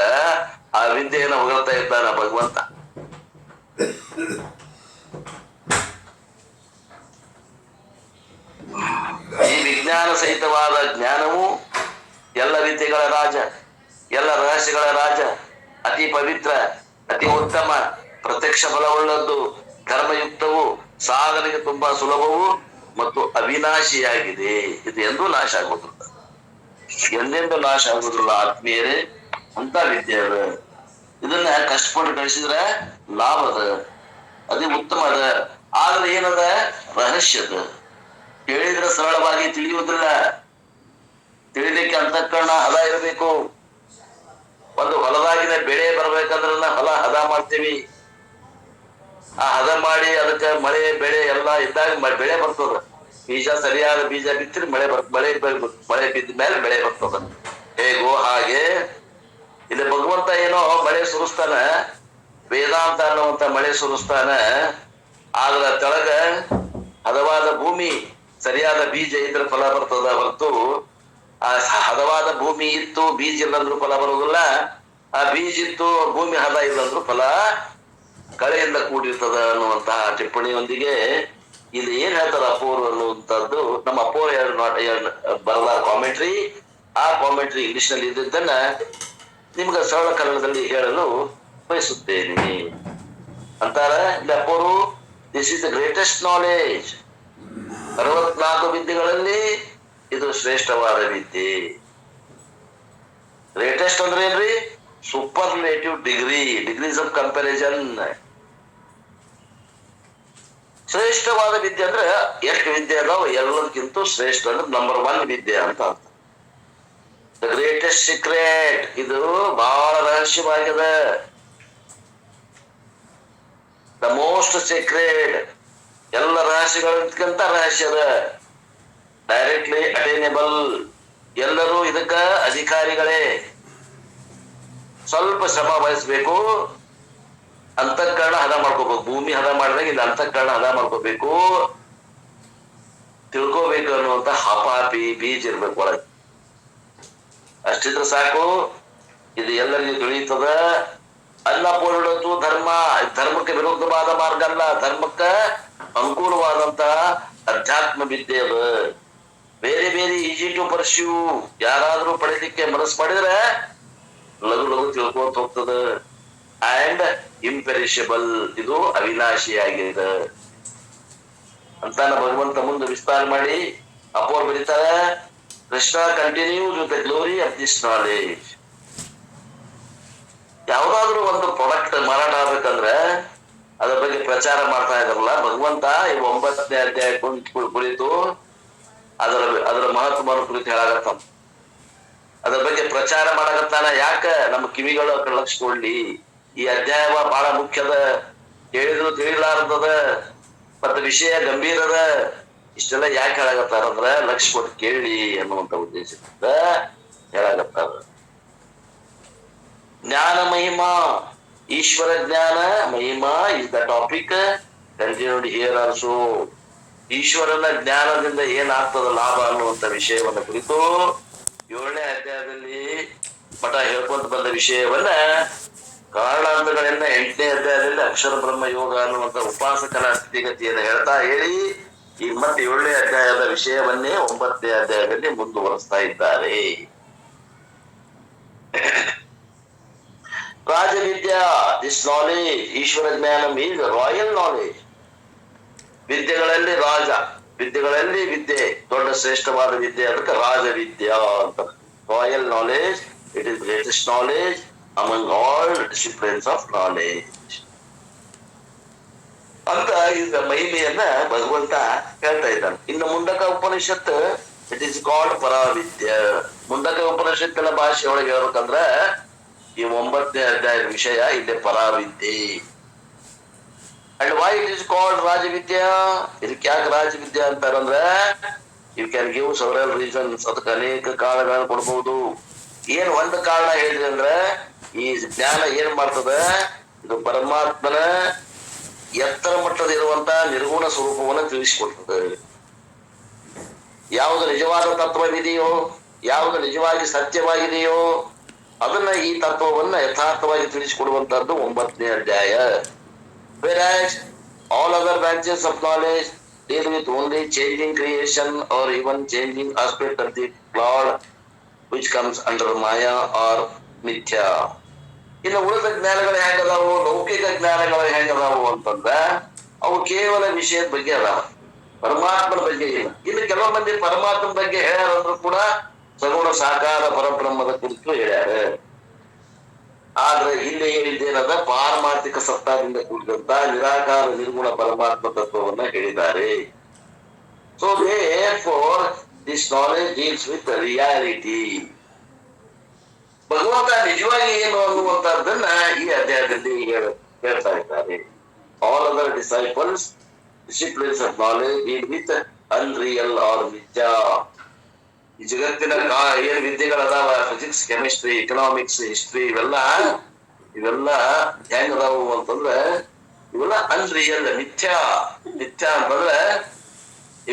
ಆ ವಿದ್ಯೆಯನ್ನು ಹೊಗಳ್ತಾ ಇದ್ದಾನ ಭಗವಂತ. ಈ ವಿಜ್ಞಾನ ಸಹಿತವಾದ ಜ್ಞಾನವು ಎಲ್ಲ ವಿದ್ಯೆಗಳ ರಾಜ, ಎಲ್ಲ ರಹಸ್ಯಗಳ ರಾಜ, ಅತಿ ಪವಿತ್ರ, ಅತಿ ಉತ್ತಮ, ಪ್ರತ್ಯಕ್ಷ ಫಲವುಳ್ಳದ್ದು, ಧರ್ಮಯುಕ್ತವು, ಸಾಧನೆಗೆ ತುಂಬಾ ಸುಲಭವು ಮತ್ತು ಅವಿನಾಶಿಯಾಗಿದೆ. ಇದು ಎಂದೂ ನಾಶ ಆಗುವುದಿಲ್ಲ, ಎಂದೆಂದೂ ನಾಶ ಆಗುವುದಿಲ್ಲ ಆತ್ಮೀಯರೇ. ಅಂತ ವಿದ್ಯೆ ಅದ. ಇದನ್ನ ಕಷ್ಟಪಟ್ಟು ಗಳಿಸಿದ್ರೆ ಲಾಭ ಅದ, ಅದೇ ಉತ್ತಮ ಅದ. ಆದ್ರೆ ಏನದ? ರಹಸ್ಯದ. ಹೇಳಿದ್ರೆ ಸರಳವಾಗಿ ತಿಳಿಯುವುದಿಲ್ಲ. ತಿಳಿಲಿಕ್ಕೆ ಅಂತಃಕರಣ ಹದ ಇರಬೇಕು. ಒಂದು ಹೊಲದಾಗಿನ ಬೆಳೆ ಬರ್ಬೇಕಂದ್ರ ಹೊಲ ಹದ ಮಾಡ್ತೀವಿ. ಆ ಹದ ಮಾಡಿ ಅದಕ್ಕೆ ಮಳೆ ಬೆಳೆ ಎಲ್ಲ ಇದ್ದಾಗ ಬೆಳೆ ಬರ್ತದ. ಬೀಜ ಸರಿಯಾದ ಬೀಜ ಬಿತ್ತರಿ ಮಳೆ ಬಿದ್ದ ಮೇಲೆ ಬೆಳೆ ಬರ್ತದ. ಹೇಗೋ ಹಾಗೆ ಇಲ್ಲಿ ಭಗವಂತ ಏನೋ ಮಳೆ ಸುರಿಸ್ತಾನ, ವೇದಾಂತ ಅನ್ನುವಂತ ಮಳೆ ಸುರಿಸ್ತಾನ. ಆದ್ರ ತೆಳಗ ಹದವಾದ ಭೂಮಿ, ಸರಿಯಾದ ಬೀಜ ಇದ್ರೆ ಫಲ ಬರ್ತದ ಹೊರತು ಆ ಹದವಾದ ಭೂಮಿ ಇತ್ತು ಬೀಜ ಇಲ್ಲಂದ್ರೂ ಫಲ ಬರುವುದಿಲ್ಲ. ಆ ಬೀಜ ಇತ್ತು ಭೂಮಿ ಹದ ಇಲ್ಲಂದ್ರೂ ಫಲ ಕಳೆಯಿಂದ ಕೂಡಿರ್ತದ ಅನ್ನುವಂತಹ ಟಿಪ್ಪಣಿಯೊಂದಿಗೆ ಇಲ್ಲಿ ಏನ್ ಹೇಳ್ತಾರ ಅಪೂರ್ವ ಅನ್ನುವಂಥದ್ದು. ನಮ್ಮ ಅಪೂರ್ವ ಬರಲ ಕಾಮೆಂಟ್ರಿ, ಆ ಕಾಮೆಂಟ್ರಿ ಇಂಗ್ಲಿಷ್ ನಲ್ಲಿ ಇದ್ದದ್ದನ್ನ ನಿಮ್ಗೆ ಸರಳ ಕನ್ನಡದಲ್ಲಿ ಹೇಳಲು ಬಯಸುತ್ತೇನೆ ಅಂತಾರ. ಇಲ್ಲಿ ಅಪೂರ್ವ, this is the greatest knowledge. 64 ವಿದ್ಯೆಗಳಲ್ಲಿ ಇದು ಶ್ರೇಷ್ಠವಾದ ವಿದ್ಯೆ. ಗ್ರೇಟೆಸ್ಟ್ ಅಂದ್ರೆ ಏನ್ರಿ? Superlative degrees of comparison. ಶ್ರೇಷ್ಠವಾದ ವಿದ್ಯೆ ಅಂದ್ರೆ ಎಷ್ಟು ವಿದ್ಯೆ ಅದಾವ ಎಲ್ಲದಕ್ಕಿಂತ ಶ್ರೇಷ್ಠ ಅಂದ್ರೆ ನಂಬರ್ 1 ವಿದ್ಯೆ ಅಂತ ಅರ್ಥ. ದ ಗ್ರೇಟೆಸ್ಟ್ ಸೀಕ್ರೆಟ್, ಇದು ಬಹಳ ರಹಸ್ಯವಾಗಿದೆ. ದ ಮೋಸ್ಟ್ ಸೀಕ್ರೆಟ್, ಎಲ್ಲ ರಹಸ್ಯಗಳಕ್ಕಿಂತ ರಹಸ್ಯದ. ಡೈರೆಕ್ಟ್ಲಿ ಅಟೈನೇಬಲ್, ಎಲ್ಲರೂ ಇದಕ್ಕ ಅಧಿಕಾರಿಗಳೇ. ಸ್ವಲ್ಪ ಶ್ರಮ ವಹಿಸ್ಬೇಕು, ಅಂತಃಕರಣ ಹದ ಮಾಡ್ಕೋಬೇಕು. ಭೂಮಿ ಹದ ಮಾಡಿದಾಗ ಇಲ್ಲಿ ಅಂತಃಕರಣ ಹದ ಮಾಡ್ಕೋಬೇಕು, ತಿಳ್ಕೋಬೇಕು ಅನ್ನುವಂತ ಹಾಪಾಪಿ ಬೀಜ ಇರ್ಬೇಕು ಒಳಗೆ. ಅಷ್ಟಿದ್ರೆ ಸಾಕು, ಇದು ಎಲ್ಲರಿಗೂ ತಿಳಿಯುತ್ತದ. ಅನ್ನಪೂರ್ಣತು ಧರ್ಮ, ಧರ್ಮಕ್ಕೆ ವಿರುದ್ಧವಾದ ಮಾರ್ಗ ಅಲ್ಲ, ಧರ್ಮಕ್ಕ ಅನುಕೂಲವಾದಂತ ಅಧ್ಯಾತ್ಮ ವಿದ್ಯೆ ಅದು. ಬೇರೆ ಬೇರೆ ಈಜಿ ಟು ಪರ್ಸ್ಯೂ, ಯಾರಾದ್ರೂ ಪಡಿಲಿಕ್ಕೆ ಮನಸ್ಸು ಮಾಡಿದ್ರೆ ಲಘು ಲಘು ತಿಳ್ಕೊಂತ ಹೋಗ್ತದ. ಅಂಡ್ ಇಂಪೆರಿಷಬಲ್, ಇದು ಅವಿನಾಶಿಯಾಗಿದೆ ಅಂತಾನ ಭಗವಂತ ಮುಂದೆ ವಿಸ್ತಾರ ಮಾಡಿ ಅಪ್ಪೋರ್ ಬರೀತಾರೆ. Krishna continues with the glory of this knowledge. ಯಾವ್ದಾದ್ರು ಒಂದು ಪ್ರಾಡಕ್ಟ್ ಮಾರಾಟ ಆಗ್ಬೇಕಂದ್ರೆ ಅದ್ರ ಬಗ್ಗೆ ಪ್ರಚಾರ ಮಾಡ್ತಾ ಇದಾರಲ್ಲ ಭಗವಂತ, ಈ 9ನೇ ಅಧ್ಯಾಯ ಕುರಿತು ಅದರ ಮಹತ್ವವನ್ನು ಕುರಿತು ಹೇಳಾಗತ್ತ. ಅದ್ರ ಬಗ್ಗೆ ಪ್ರಚಾರ ಮಾಡಾಕತ್ತಾನ. ಯಾಕ? ನಮ್ಮ ಕಿವಿಗಳು ಲಕ್ಷಿಸ್ಕೊಳ್ಳಿ. ಈ ಅಧ್ಯಾಯ ಬಹಳ ಮುಖ್ಯದ, ಹೇಳಿದ್ರು ತಿಳಿಲಾರ್ದದ, ಮತ್ತೆ ವಿಷಯ ಗಂಭೀರದ. ಇಷ್ಟೆಲ್ಲ ಯಾಕೆ ಹೇಳಾಗತ್ತಾರ ಅಂದ್ರ ಲಕ್ಷ ಕೊಟ್ಟು ಕೇಳಿ ಅನ್ನುವಂತ ಉದ್ದೇಶದಿಂದ ಹೇಳಾಗತ್ತಾರ. ಜ್ಞಾನ ಮಹಿಮಾ, ಈಶ್ವರ ಜ್ಞಾನ Mahima is the topic continued here also. ಈಶ್ವರನ ಜ್ಞಾನದಿಂದ ಏನಾಗ್ತದ ಲಾಭ ಅನ್ನುವಂತ ವಿಷಯವನ್ನ ಕುರಿತು 7ನೇ ಅಧ್ಯಾಯದಲ್ಲಿ ಮಠ ಹೇಳ್ಕೊಂತ ಬಂದ ವಿಷಯವನ್ನ ಕಾರಣಾಂತಗಳನ್ನ 8ನೇ ಅಧ್ಯಾಯದಲ್ಲಿ ಅಕ್ಷರ ಬ್ರಹ್ಮ ಯೋಗ ಅನ್ನುವಂತ ಉಪಾಸಕನ ಸ್ಥಿತಿಗತಿಯನ್ನು ಹೇಳಿ ಈ ಮತ್ತೆ 7ನೇ ಅಧ್ಯಾಯದ ವಿಷಯವನ್ನೇ 9ನೇ ಅಧ್ಯಾಯದಲ್ಲಿ ಮುಂದುವರಿಸ್ತಾ ಇದ್ದಾರೆ. ರಾಜವಿದ್ಯಾ, ದಿಸ್ ನಾಲೆಜ್, ಈಶ್ವರ ಜ್ಞಾನ ಮೀನ್ಸ್ ರಾಯಲ್ ನಾಲೆಜ್. ವಿದ್ಯೆಗಳಲ್ಲಿ ರಾಜ, ವಿದ್ಯೆಗಳಲ್ಲಿ ವಿದ್ಯೆ, ದೊಡ್ಡ ಶ್ರೇಷ್ಠವಾದ ವಿದ್ಯೆ, ಅದಕ್ಕೆ ರಾಜವಿದ್ಯಾ ಅಂತ. Royal knowledge, it is greatest knowledge among all disciplines of knowledge ಅಂತ ಈಗ ಮಹಿಮೆಯನ್ನ ಭಗವಂತ ಹೇಳ್ತಾ ಇದ್ದಾನೆ. ಇನ್ನು Mundaka Upanishad, it is called ಪರಾವಿದ್ಯ. ಮುಂಡಕ ಉಪನಿಷತ್ತಿನ ಭಾಷೆ ಒಳಗೆ ಹೇಳ್ಬೇಕಂದ್ರ ಈ 9ನೇ ಅಧ್ಯಾಯದ ವಿಷಯ ಇಲ್ಲಿ ಪರಾವಿದ್ಯೆ. And why it is called ರಾಜವಿದ್ಯಾ? ಇದಕ್ಕೆ ಯಾಕೆ ರಾಜವಿದ್ಯಾ ಅಂತಾರಂದ್ರ you can give several reasons. ಅದಕ್ಕೆ ಅನೇಕ ಕಾರಣಗಳನ್ನು ಕೊಡ್ಬಹುದು. ಏನ್ ಒಂದು ಕಾರಣ ಹೇಳಿದ್ರೆ ಅಂದ್ರೆ ಈ ಜ್ಞಾನ ಏನ್ ಮಾಡ್ತದ, ಇದು ಪರಮಾತ್ಮನ ಎತ್ತರ ಮಟ್ಟದ ಇರುವಂತ ನಿರ್ಗುಣ ಸ್ವರೂಪವನ್ನು ತಿಳಿಸಿಕೊಡ್ತದೆ. ಯಾವುದು ನಿಜವಾದ ತತ್ವವಿದೆಯೋ, ಯಾವುದು ನಿಜವಾಗಿ ಸತ್ಯವಾಗಿದೆಯೋ ಅದನ್ನ, ಈ ತತ್ವವನ್ನ ಯಥಾರ್ಥವಾಗಿ ತಿಳಿಸಿಕೊಡುವಂತದ್ದು 9ನೇ ಅಧ್ಯಾಯ. Whereas all other branches of knowledge deal with only changing creation or even changing aspect of the Lord which comes under Maya or Mithya. ಇನ್ನು ಉಳಿದ ಜ್ಞಾನಗಳು ಹೆಂಗದಾವು, ಲೌಕಿಕ ಜ್ಞಾನಗಳು ಹೆಂಗದಾವು ಅಂತಂದ್ರ ಅವು ಕೇವಲ ವಿಷಯದ ಬಗ್ಗೆ ಅದಾವ, ಪರಮಾತ್ಮನ ಬಗ್ಗೆ ಇಲ್ಲ. ಇನ್ನು ಕೆಲವು ಮಂದಿ ಪರಮಾತ್ಮನ ಬಗ್ಗೆ ಹೇಳ್ಯಾರಂದ್ರೂ ಕೂಡ ಸಗುಣ ಸಾಕಾರ ಪರಬ್ರಹ್ಮದ ಕುರಿತು ಹೇಳ್ಯಾರ. ಆದ್ರೆ ಇಲ್ಲಿ ಹೇಳಿದ್ದೇನದ ಪಾರಮಾರ್ಥಿಕ ಸತ್ತಾದಿಂದ ಕೂಡಿದಂತ ನಿರಾಕಾರ ನಿರ್ಗುಣ ಪರಮಾತ್ಮ ತತ್ವವನ್ನ ಹೇಳಿದ್ದಾರೆ. So therefore this knowledge deals with the reality. ಭಗವಂತ ನಿಜವಾಗಿ ಏನು ಅನ್ನುವಂತದ್ದನ್ನ ಈ ಅಧ್ಯಾಯದಲ್ಲಿ ಹೇಳ್ತಾ ಇದ್ದಾರೆ. All other disciplines of knowledge deal with unreal or mithya. ಈ ಜಗತ್ತಿನ ಏನ್ ವಿದ್ಯೆಗಳದಾವ, ಫಿಸಿಕ್ಸ್, ಕೆಮಿಸ್ಟ್ರಿ, ಎಕನಾಮಿಕ್ಸ್, ಹಿಸ್ಟ್ರಿ, ಇವೆಲ್ಲ ಹೆಂಗದಾವು ಅಂತಂದ್ರೆ ಇವೆಲ್ಲ ಅನ್ರಿಯಲ್, ಮಿಥ್ಯಾ. ಮಿಥ್ಯಾ ಅಂತಂದ್ರೆ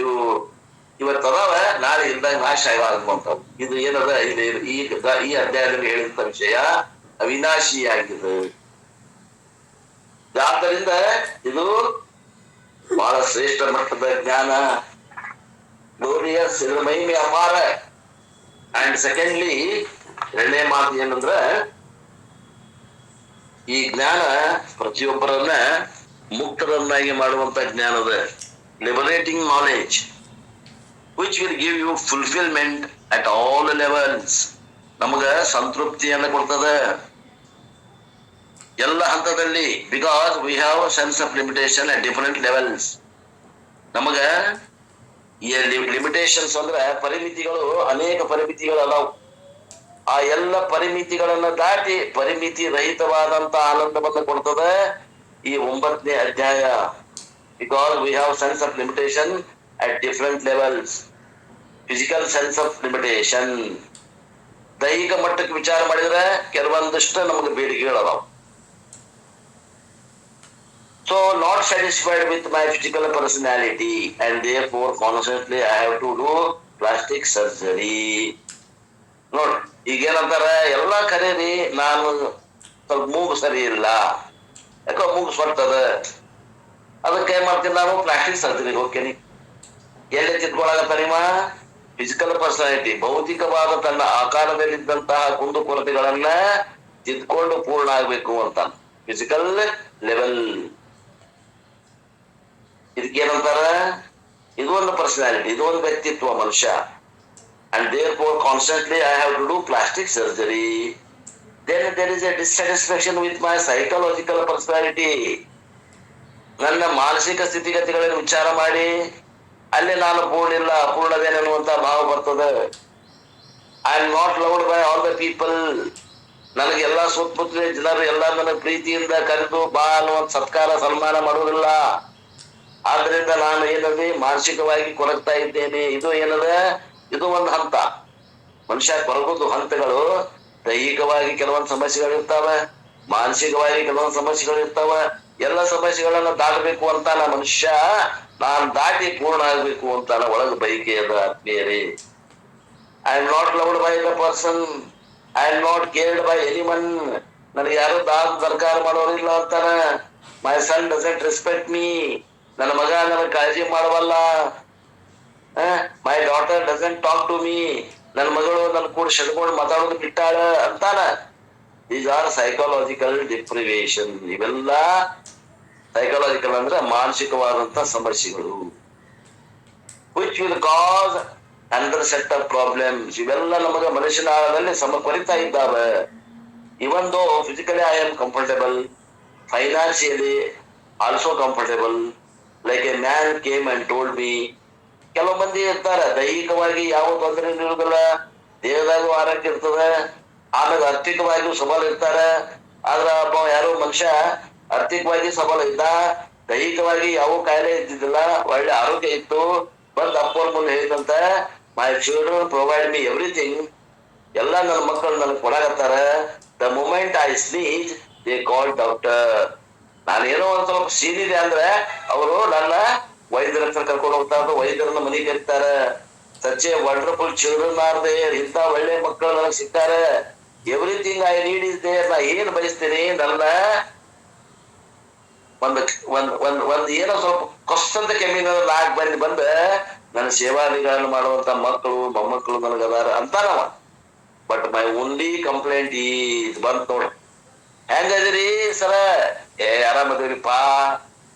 ಇವು ಇವತ್ತದಾವ, ನಾಳೆ ಇಲ್ದಾಗ ನಾಶ ಆಗುವಂತವು. ಇದು ಏನದ, ಈ ಅಧ್ಯಾಯದಲ್ಲಿ ಹೇಳಿದಂತ ವಿಷಯ ಅವಿನಾಶಿಯಾಗಿದೆ. ಆದ್ದರಿಂದ ಇದು ಬಹಳ ಶ್ರೇಷ್ಠ ಮಟ್ಟದ ಜ್ಞಾನ, ಗ್ಲೋರಿಯಸ್, ಇದರ ಮಹಿಮೆ ಅಪಾರ. ಅಂಡ್ ಸೆಕೆಂಡ್ಲಿ, 2ನೇ ಮಾತು ಏನಂದ್ರ ಈ ಜ್ಞಾನ ಪ್ರತಿಯೊಬ್ಬರನ್ನ ಮುಕ್ತರನ್ನಾಗಿ ಮಾಡುವಂತ ಜ್ಞಾನದ, liberating knowledge which will give you fulfillment at all levels. ನಮಗ ಸಂತೃಪ್ತಿಯನ್ನು ಕೊಡ್ತದೆ ಎಲ್ಲ ಹಂತದಲ್ಲಿ. Because we have sense of limitation at different levels. ನಮಗ ಈ ಲಿಮಿಟೇಷನ್ಸ್ ಅಂದ್ರೆ ಪರಿಮಿತಿಗಳು, ಅನೇಕ ಪರಿಮಿತಿಗಳು ಅದಾವು. ಆ ಎಲ್ಲ ಪರಿಮಿತಿಗಳನ್ನ ದಾಟಿ ಪರಿಮಿತಿ ರಹಿತವಾದಂತ ಆನಂದವನ್ನು ಕೊಡ್ತದೆ ಈ 9ನೇ ಅಧ್ಯಾಯ. Because we have sense of limitation at different levels. Physical sense of limitation. ದೈಹಿಕ ಮಟ್ಟಕ್ಕೆ ವಿಚಾರ ಮಾಡಿದ್ರೆ ಕೆಲವೊಂದಷ್ಟು ನಮಗೆ ಬೇಡಿಕೆಗಳದಾವ. So not satisfied with my physical personality and therefore constantly I have to do plastic surgery. ನೋಡ್ ಈಗೇನಂತಾರ, ಎಲ್ಲ ಕರೀರಿ, ನಾನು ಸ್ವಲ್ಪ ಮೂಗು ಸರಿ ಇಲ್ಲ, ಯಾಕೋ ಮೂಗು ಸ್ವರ್ತದ, ಅದಕ್ಕೆ ಏನ್ ಮಾಡ್ತೀನಿ, ನಾನು ಪ್ಲಾಸ್ಟಿಕ್ ಸರ್ಜರಿಗೆ ಹೋಗ್ತೇನೆ. ಎಲ್ಲಿ ತಿದ್ಕೊಳಗತ್ತ ನಿಮ್ಮ ಫಿಸಿಕಲ್ ಪರ್ಸನಾಲಿಟಿ ಭೌತಿಕವಾದ ತನ್ನ ಆಕಾರದಲ್ಲಿದ್ದಂತಹ ಕುಂದುಕೊರತೆಗಳನ್ನ ತಿದ್ಕೊಂಡು ಪೂರ್ಣ ಆಗ್ಬೇಕು ಅಂತ ಫಿಸಿಕಲ್ ಲೆವೆಲ್. ಇದಕ್ಕೇನಂತಾರ? ಇದು ಒಂದು ಪರ್ಸನಾಲಿಟಿ, ಇದು ಒಂದು ವ್ಯಕ್ತಿತ್ವ ಮನುಷ್ಯ. And therefore constantly I have to do plastic surgery. Then there is a dissatisfaction with my psychological personality. ನನ್ನ ಮಾನಸಿಕ ಸ್ಥಿತಿಗತಿಗಳನ್ನು ವಿಚಾರ ಮಾಡಿ ಅಲ್ಲಿ ನಾನು ಪೂರ್ಣ ಇಲ್ಲ, ಅಪೂರ್ಣದೇನೆ ಅನ್ನುವಂತ ಭಾವ ಬರ್ತದೆ. I am not loved by all the people. ನನಗೆಲ್ಲಾ ಸುತ್ತಮುತ್ತಲಿನ ಜನರು ಎಲ್ಲ ನನ್ನ ಪ್ರೀತಿಯಿಂದ ಕರೆದು ಬಾ ಅನ್ನುವಂತ ಸತ್ಕಾರ ಸನ್ಮಾನ ಮಾಡುವುದಿಲ್ಲ. ಆದ್ರಿಂದ ನಾನು ಏನದೆ ಮಾನಸಿಕವಾಗಿ ಕೊರಗ್ತಾ ಇದ್ದೇನೆ. ಇದು ಏನದ? ಇದು ಒಂದು ಹಂತ. ಮನುಷ್ಯ ಕೊರಗುದು ಹಂತಗಳು. ದೈಹಿಕವಾಗಿ ಕೆಲವೊಂದು ಸಮಸ್ಯೆಗಳು ಇರ್ತಾವ, ಮಾನಸಿಕವಾಗಿ ಕೆಲವೊಂದು ಸಮಸ್ಯೆಗಳು ಇರ್ತಾವ. ಎಲ್ಲ ಸಮಸ್ಯೆಗಳನ್ನ ದಾಟಬೇಕು ಅಂತಾನ ಮನುಷ್ಯ. ನಾನ್ ದಾಟಿ ಪೂರ್ಣ ಆಗ್ಬೇಕು ಅಂತಾನ ಒಳಗ ಬೈಕೆ ಅದ ಆತ್ಮೀಯರೇ. I am not loved by the person, I am not cared by anyone. ನನಗೆ ಯಾರು ದರ್ಕಾರ ಮಾಡೋರಿಲ್ಲ ಅಂತಾನ. My son doesn't respect me. ನನ್ನ ಮಗ ನನಗೆ ಕಾಳಜಿ ಮಾಡವಲ್ಲ. My daughter doesn't talk to me. ನನ್ನ ಮಗಳು ನನ್ನ ಕೂಡ ಶಡ್ಕೊಂಡು ಮಾತಾಡೋದು ಬಿಟ್ಟಾಳ ಅಂತಾನ. These are psychological deprivation. ಇವೆಲ್ಲ ಸೈಕಾಲಜಿಕಲ್ ಅಂದ್ರೆ ಮಾನಸಿಕವಾದಂತ ಸಮಸ್ಯೆಗಳು. Which will cause under set of problems. ಇವೆಲ್ಲ ನಮಗೆ ಮನುಷ್ಯನ ಆಳದಲ್ಲಿ ಕೊರಿತಾ ಇದ್ದಾವೆ. ಇವನ್ ದೋ physically I am comfortable, financially also comfortable, like A man came and told me. ಕೆಲವು ಮಂದಿ ಇರ್ತಾರ ದೈಹಿಕವಾಗಿ ಯಾವ ತೊಂದರೆ ಇರುವುದಿಲ್ಲ, ದೇಹದಾಗೂ ಆರೋಗ್ಯ ಇರ್ತದೆ, ಆಮೇಲೆ ಆರ್ಥಿಕವಾಗಿಯೂ ಸಬಲ ಇರ್ತಾರ. ಆದ್ರ ಯಾರೋ ಮನುಷ್ಯ ಆರ್ಥಿಕವಾಗಿ ಸಬಲ ಇದ್ದ, ದೈಹಿಕವಾಗಿ ಯಾವ ಕಾಯಿಲೆ ಇದ್ದಿದ್ದಿಲ್ಲ, ಒಳ್ಳೆ ಆರೋಗ್ಯ ಇತ್ತು. ಬಂದ್ ಅಪ್ಪನ ಮುಂದೆ ಹೇಳಿದಂತ, my children provide me everything. ಎಲ್ಲ ನನ್ನ ಮಕ್ಕಳು ನನಗೆ ಕೊಡಾಕತ್ತಾರ. The moment I sneeze they call doctor. ನಾನೇನೋ ಒಂದ್ ಸ್ವಲ್ಪ ಸೀನಿದೆ ಅಂದ್ರೆ ಅವರು ನನ್ನ ವೈದ್ಯರ ಹತ್ರ ಕರ್ಕೊಂಡು ಹೋಗ್ತಾರ, ವೈದ್ಯರನ್ನ ಮನೆಗೆ ಕರೀತಾರ. Such a wonderful children are there. ಇಂತ ಒಳ್ಳೆ ಮಕ್ಕಳು ನನಗೆ ಸಿಗ್ತಾರೆ. Everything I need is there. ನಾ ಏನ್ ಬಯಸ್ತೇನೆ, ನನ್ನ ಒಂದ್ ಏನೋ ಸ್ವಲ್ಪ ಕಷ್ಟಂತ ಕೆಮ್ಮಿನ ಬಂದ ನನ್ನ ಸೇವಾದಿಗಳನ್ನು ಮಾಡುವಂತ ಮಕ್ಕಳು ಮೊಮ್ಮಕ್ಕಳು ನನಗದಾರ ಅಂತಾನವ. But my only complaint is ಬಂದ್ ನೋಡ್ರಿ. ಹೆಂಗದಿರಿ ಸರ? ಆರಾಮದಿರಿಪಾ,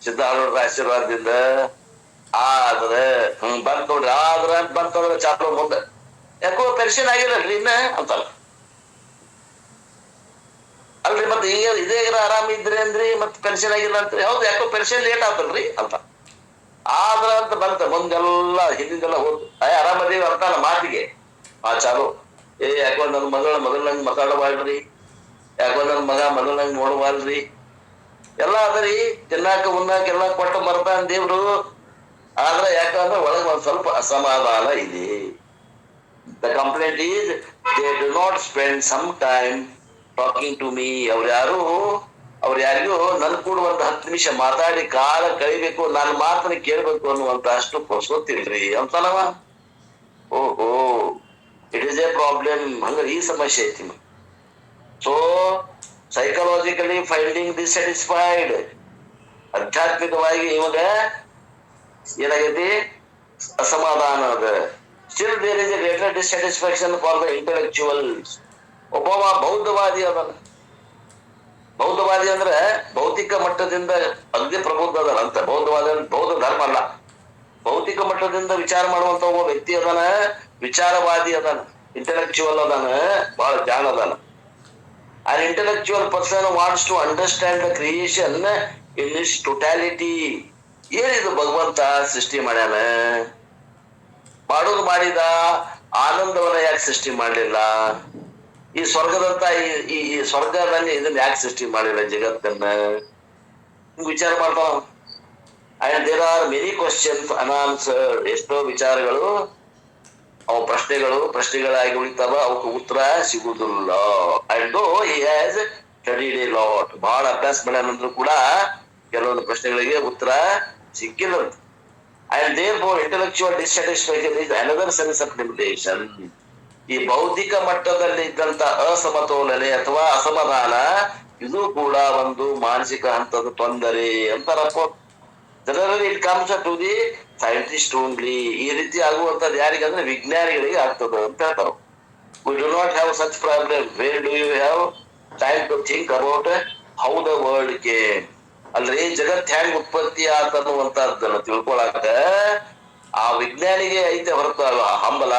ಸಿದ್ಧಾರೂಢರ ಆಶೀರ್ವಾದದಿಂದ ಆದ್ರ ಬಂದ್ ನೋಡ್ರಿ. ಆದ್ರ ಅಂತ ಬಂತ ನೋಡ್ರಿ ಚಾಪ್ಲ ಮುಂದೆ. ಯಾಕೋ ಪೆನ್ಷನ್ ಆಗಿರಲ್ರಿ ಇನ್ನ ಅಂತಲ್ಲ. ಅಲ್ರಿ ಮತ್ತೆ ಇದೇ ಆರಾಮ ಇದ್ರಿ ಅಂದ್ರಿ, ಮತ್ ಪೆನ್ಷನ್ ಆಗಿಲ್ಲ ಅಂತ್ರಿ. ಹೌದು, ಯಾಕೋ ಪೆನ್ಷನ್ ಲೇಟ್ ಆತಲ್ರಿ ಅಂತ. ಆದ್ರ ಅಂತ ಬಂತ ಮುಂದೆಲ್ಲ ಹಿಂದಿಂದೆಲ್ಲ ಹೋದ್ ಆರಾಮದೇವಿ ಅಂತಾನ ಮಾತಿಗೆ ಚಾಲು. ಯಾಕೋ ನನ್ನ ಮೊದಲಂಗ್ ಮಾತಾಡಬಾಳ್ರಿ, ಯಾಕೋ ನನ್ನ ಮಗ ಮೊದಲಂಗ್ ನೋಡಬಾಳ್ರಿ. ಎಲ್ಲಾ ಅದರಿ ತಿನ್ನಾಕ ಉನ್ನಾಕ ಎಲ್ಲ ಕೊಟ್ಟು ಬರ್ತಾನ ದೇವ್ರು. ಆದ್ರೆ ಯಾಕಂದ್ರೆ ಒಳಗೆ ಒಂದ್ ಸ್ವಲ್ಪ ಅಸಮಾಧಾನ ಇದೆ. The complaint is they do not spend some time talking to me. ಅವ್ರು ಯಾರಿಗೂ ನನ್ ಕೂಡ ಒಂದು 10 ನಿಮಿಷ ಮಾತಾಡಿ ಕಾಲ ಕಳಿಬೇಕು, ನನ್ನ ಮಾತನ್ನ ಕೇಳ್ಬೇಕು ಅನ್ನುವಂತ ಅಷ್ಟು ಗೊತ್ತಿಲ್ರಿ ಅಂತನವ. ಓಹೋ, ಇಟ್ ಈಸ್ ಎ ಪ್ರಾಬ್ಲಮ್. ಹಂಗ ಈ ಸಮಸ್ಯೆ ಐತಿ. So psychologically finding dissatisfied. ಆಧ್ಯಾತ್ಮಿಕವಾಗಿ ಇವಾಗ ಏನಾಗೈತಿ? ಅಸಮಾಧಾನ ಅದ. Still there is a greater dissatisfaction for the intellectuals. ಒಬ್ಬವ ಬೌದ್ಧವಾದಿ ಅದನ್ನ. ಬೌದ್ಧವಾದಿ ಅಂದ್ರೆ ಭೌತಿಕ ಮಟ್ಟದಿಂದ ಅಗ್ನಿ ಪ್ರಬುದ್ಧ ಅದನ ಅಂತ. ಬೌದ್ಧವಾದ ಬೌದ್ಧ ಧರ್ಮ ಅಲ್ಲ, ಭೌತಿಕ ಮಟ್ಟದಿಂದ ವಿಚಾರ ಮಾಡುವಂತ ಒಬ್ಬ ವ್ಯಕ್ತಿ ಅದಾನ, ವಿಚಾರವಾದಿ ಅದಾನ, ಇಂಟೆಲೆಕ್ಚುವಲ್ ಅದಾನ, ಬಹಳ ಜ್ಞಾನ ಅದಾನ. An intellectual person wants to understand the creation in its totality. ಏನಿದು ಭಗವಂತ ಸೃಷ್ಟಿ ಮಾಡ್ಯಾನ? ಮಾಡೋದು ಮಾಡಿದ, ಆನಂದವನ್ನ ಯಾಕೆ ಸೃಷ್ಟಿ ಮಾಡ್ಲಿಲ್ಲ? ಈ ಸ್ವರ್ಗದಂತ ಈ ಸ್ವರ್ಗದಲ್ಲಿ ಇದನ್ನ ಯಾಕೆ ಸೃಷ್ಟಿ ಮಾಡಿಲ್ಲ ಜಗತ್ತನ್ನ? ವಿಚಾರ ಮಾಡ್ತಾವ. And there are many questions unanswered. ಎಷ್ಟೋ ವಿಚಾರಗಳು ಅವು ಪ್ರಶ್ನೆಗಳಾಗಿ ಉಳಿತಾವ, ಅವಕ್ಕೆ ಉತ್ತರ ಸಿಗುವುದಿಲ್ಲ. ಅಂಡ್ ದೋ he has studied A lot. ಬಹಳ ಅಭ್ಯಾಸ ಮಾಡ್ಯಾನಂದ್ರೂ ಕೂಡ ಕೆಲವೊಂದು ಪ್ರಶ್ನೆಗಳಿಗೆ ಉತ್ತರ ಸಿಕ್ಕಿಲ್ಲ. And therefore intellectual dissatisfaction is another sense of limitation. ಈ ಬೌದ್ಧಿಕ ಮಟ್ಟದಲ್ಲಿ ಇದ್ದಂತ ಅಸಮತೋಲನೆ ಅಥವಾ ಅಸಮಾಧಾನ, ಇದು ಕೂಡ ಒಂದು ಮಾನಸಿಕ ಹಂತದ ತೊಂದರೆ ಅಂತಾರಪ್ಪ. Generally it comes to the scientist only. ಈ ರೀತಿ ಆಗುವಂತದ್ದು ಯಾರಿಗಂದ್ರೆ ವಿಜ್ಞಾನಿಗಳಿಗೆ ಆಗ್ತದೆ ಅಂತ ಹೇಳ್ತಾರೆ. We do not have such problem. Where do you have time to think about how the world came. ಅಲ್ರಿ ಜಗತ್ ಹೆಂಗ್ ಉತ್ಪತ್ತಿ ಆತನ್ನುವಂತದ್ದನ್ನ ತಿಳ್ಕೊಳಕ ಆ ವಿಜ್ಞಾನಿಗೆ ಐತೆ ಹೊರತು ಹಂಬಲ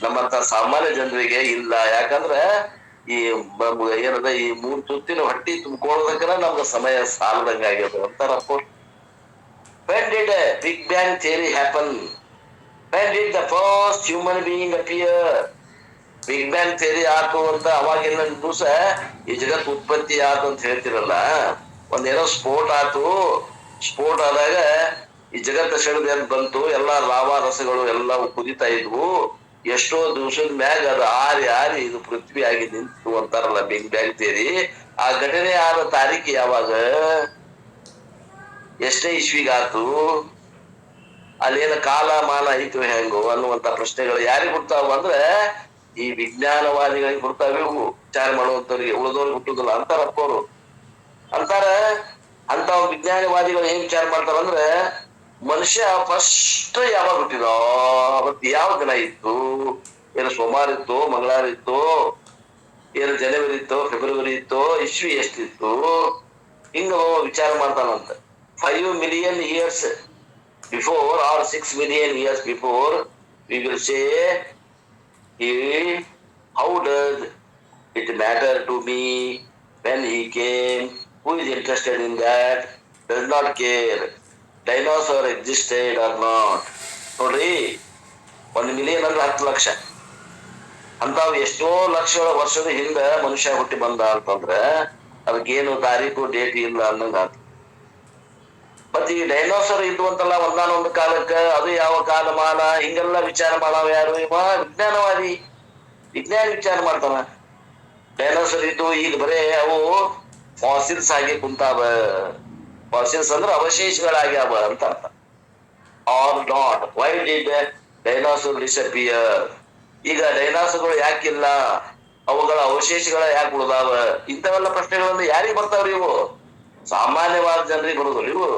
ನಮ್ಮಂತ ಸಾಮಾನ್ಯ ಜನರಿಗೆ ಇಲ್ಲ. ಯಾಕಂದ್ರ ಈ ಏನದ ಈ 3 ತುತ್ತಿನ ಹೊಟ್ಟಿ ತುಂಬ್ಕೊಳ್ಳೋದಕ್ಕನ ನಮ್ಗೆ ಸಮಯ ಸಾಲದಂಗ ಆಗ್ಯದ ಅಂತಾರಪ್ಪ. When did Big Bang theory happen? When did the first human being appear? Big bang theory ಆತು ಅಂತ ಅವಾಗಿನ ದಿವಸ ಈ ಜಗತ್ ಉತ್ಪತ್ತಿ ಆತು ಅಂತ ಹೇಳ್ತಿರಲ್ಲ, ಒಂದೇನೋ ಸ್ಫೋಟ ಆತು, ಸ್ಫೋಟ ಆದಾಗ ಈ ಜಗತ್ತ ಸೆಳೆದು ಏನ್ ಬಂತು, ಎಲ್ಲಾ ಲಾವಾ ರಸಗಳು ಎಲ್ಲವೂ ಕುದಿತಾ ಇದ್ವು. ಎಷ್ಟೋ ದಿವಸದ ಮ್ಯಾಗ ಅದು ಆರಿ ಆರಿ ಇದು ಪೃಥ್ವಿ ಆಗಿ ನಿಂತು ಅಂತಾರಲ್ಲ ಬಿಗ್ ಬ್ಯಾಂಗ್ ಥಿಯರಿ. ಆ ಘಟನೆ ಆದ ತಾರೀಕು ಯಾವಾಗ, ಎಷ್ಟೇ ಇಸ್ವಿಗಾತು, ಅಲ್ಲೇನ ಕಾಲಮಾನ ಐತು ಹೆಂಗು ಅನ್ನುವಂತ ಪ್ರಶ್ನೆಗಳು ಯಾರಿಗೆ ಹುಡ್ತಾವ ಅಂದ್ರೆ ಈ ವಿಜ್ಞಾನವಾದಿಗಳಿಗೆ ಹುಡ್ತಾವೆ. ಇವು ವಿಚಾರ ಮಾಡುವಂತವ್ರಿಗೆ, ಉಳಿದವ್ರಿಗೆ ಹುಟ್ಟುದಿಲ್ಲ ಅಂತಾರಪ್ಪ ಅವರು. ಅಂತಾರ ಅಂತ ವಿಜ್ಞಾನವಾದಿಗಳು ಏನ್ ವಿಚಾರ ಮಾಡ್ತಾರಂದ್ರೆ, ಮನುಷ್ಯ ಫಸ್ಟ್ ಯಾವಾಗ ಹುಟ್ಟಿದ, ಅವತ್ತು ಯಾವ ದಿನ ಇತ್ತು, ಏನು ಸೋಮವಾರ ಇತ್ತು, ಮಂಗಳವಾರ ಇತ್ತು, ಏನು ಜನವರಿ ಇತ್ತು, ಫೆಬ್ರವರಿ ಇತ್ತು, ಇಸ್ವಿ ಎಷ್ಟಿತ್ತು, ಹಿಂಗ ವಿಚಾರ ಮಾಡ್ತಾನಂತ. 5 million years before or 6 million years before we will say, how does it matter to me when he came, who is interested in that, does not care, dinosaur existed or not. ನೋಡ್ರಿ, 1 million ಅಂದ್ರೆ 10 ಲಕ್ಷ ಅಂತಾವ್ ಎಷ್ಟೋ ಲಕ್ಷಗಳ ವರ್ಷದ ಹಿಂದ ಮನುಷ್ಯ ಹುಟ್ಟಿ ಬಂದ ಅಂತಂದ್ರೆ ಅದಕ್ಕೇನು ತಾರೀಕು ಡೇಟ್ ಇಲ್ಲ ಅನ್ನಂಗ ಆತ. ಮತ್ ಈ ಡೈನೋಸರ್ ಇದ್ವಂತಲ್ಲ ಒಂದಾನೊಂದು ಕಾಲಕ್ಕ, ಅದು ಯಾವ ಕಾಲಮಾನ ಹಿಂಗೆಲ್ಲ ವಿಚಾರ ಮಾಡಾವ ಯಾರು? ಇವ ವಿಜ್ಞಾನವಾದಿ, ವಿಜ್ಞಾನಿ ವಿಚಾರ ಮಾಡ್ತಾನ. ಡೈನೋಸರ್ ಇದ್ದು ಈಗ ಬರೇ ಅವು ಫಾಸಿಲ್ಸ್ ಆಗಿ ಕುಂತಾವ. ಫಾಸಿಲ್ಸ್ ಅಂದ್ರೆ ಅವಶೇಷಗಳಾಗ್ಯಾವ ಅಂತ ಅರ್ಥ. Or not, why did dinosaur disappear? ಈಗ ಡೈನೋಸರ್ಗಳು ಯಾಕಿಲ್ಲ, ಅವುಗಳ ಅವಶೇಷಗಳ ಯಾಕೆ ಉಳಿದಾವ? ಇಂಥವೆಲ್ಲ ಪ್ರಶ್ನೆಗಳನ್ನು ಯಾರಿಗೆ ಬರ್ತಾವ್ರಿ? ಇವು ಸಾಮಾನ್ಯವಾದ ಜನರಿಗೆ ಬರುದಿಲ್ಲ. ಇವು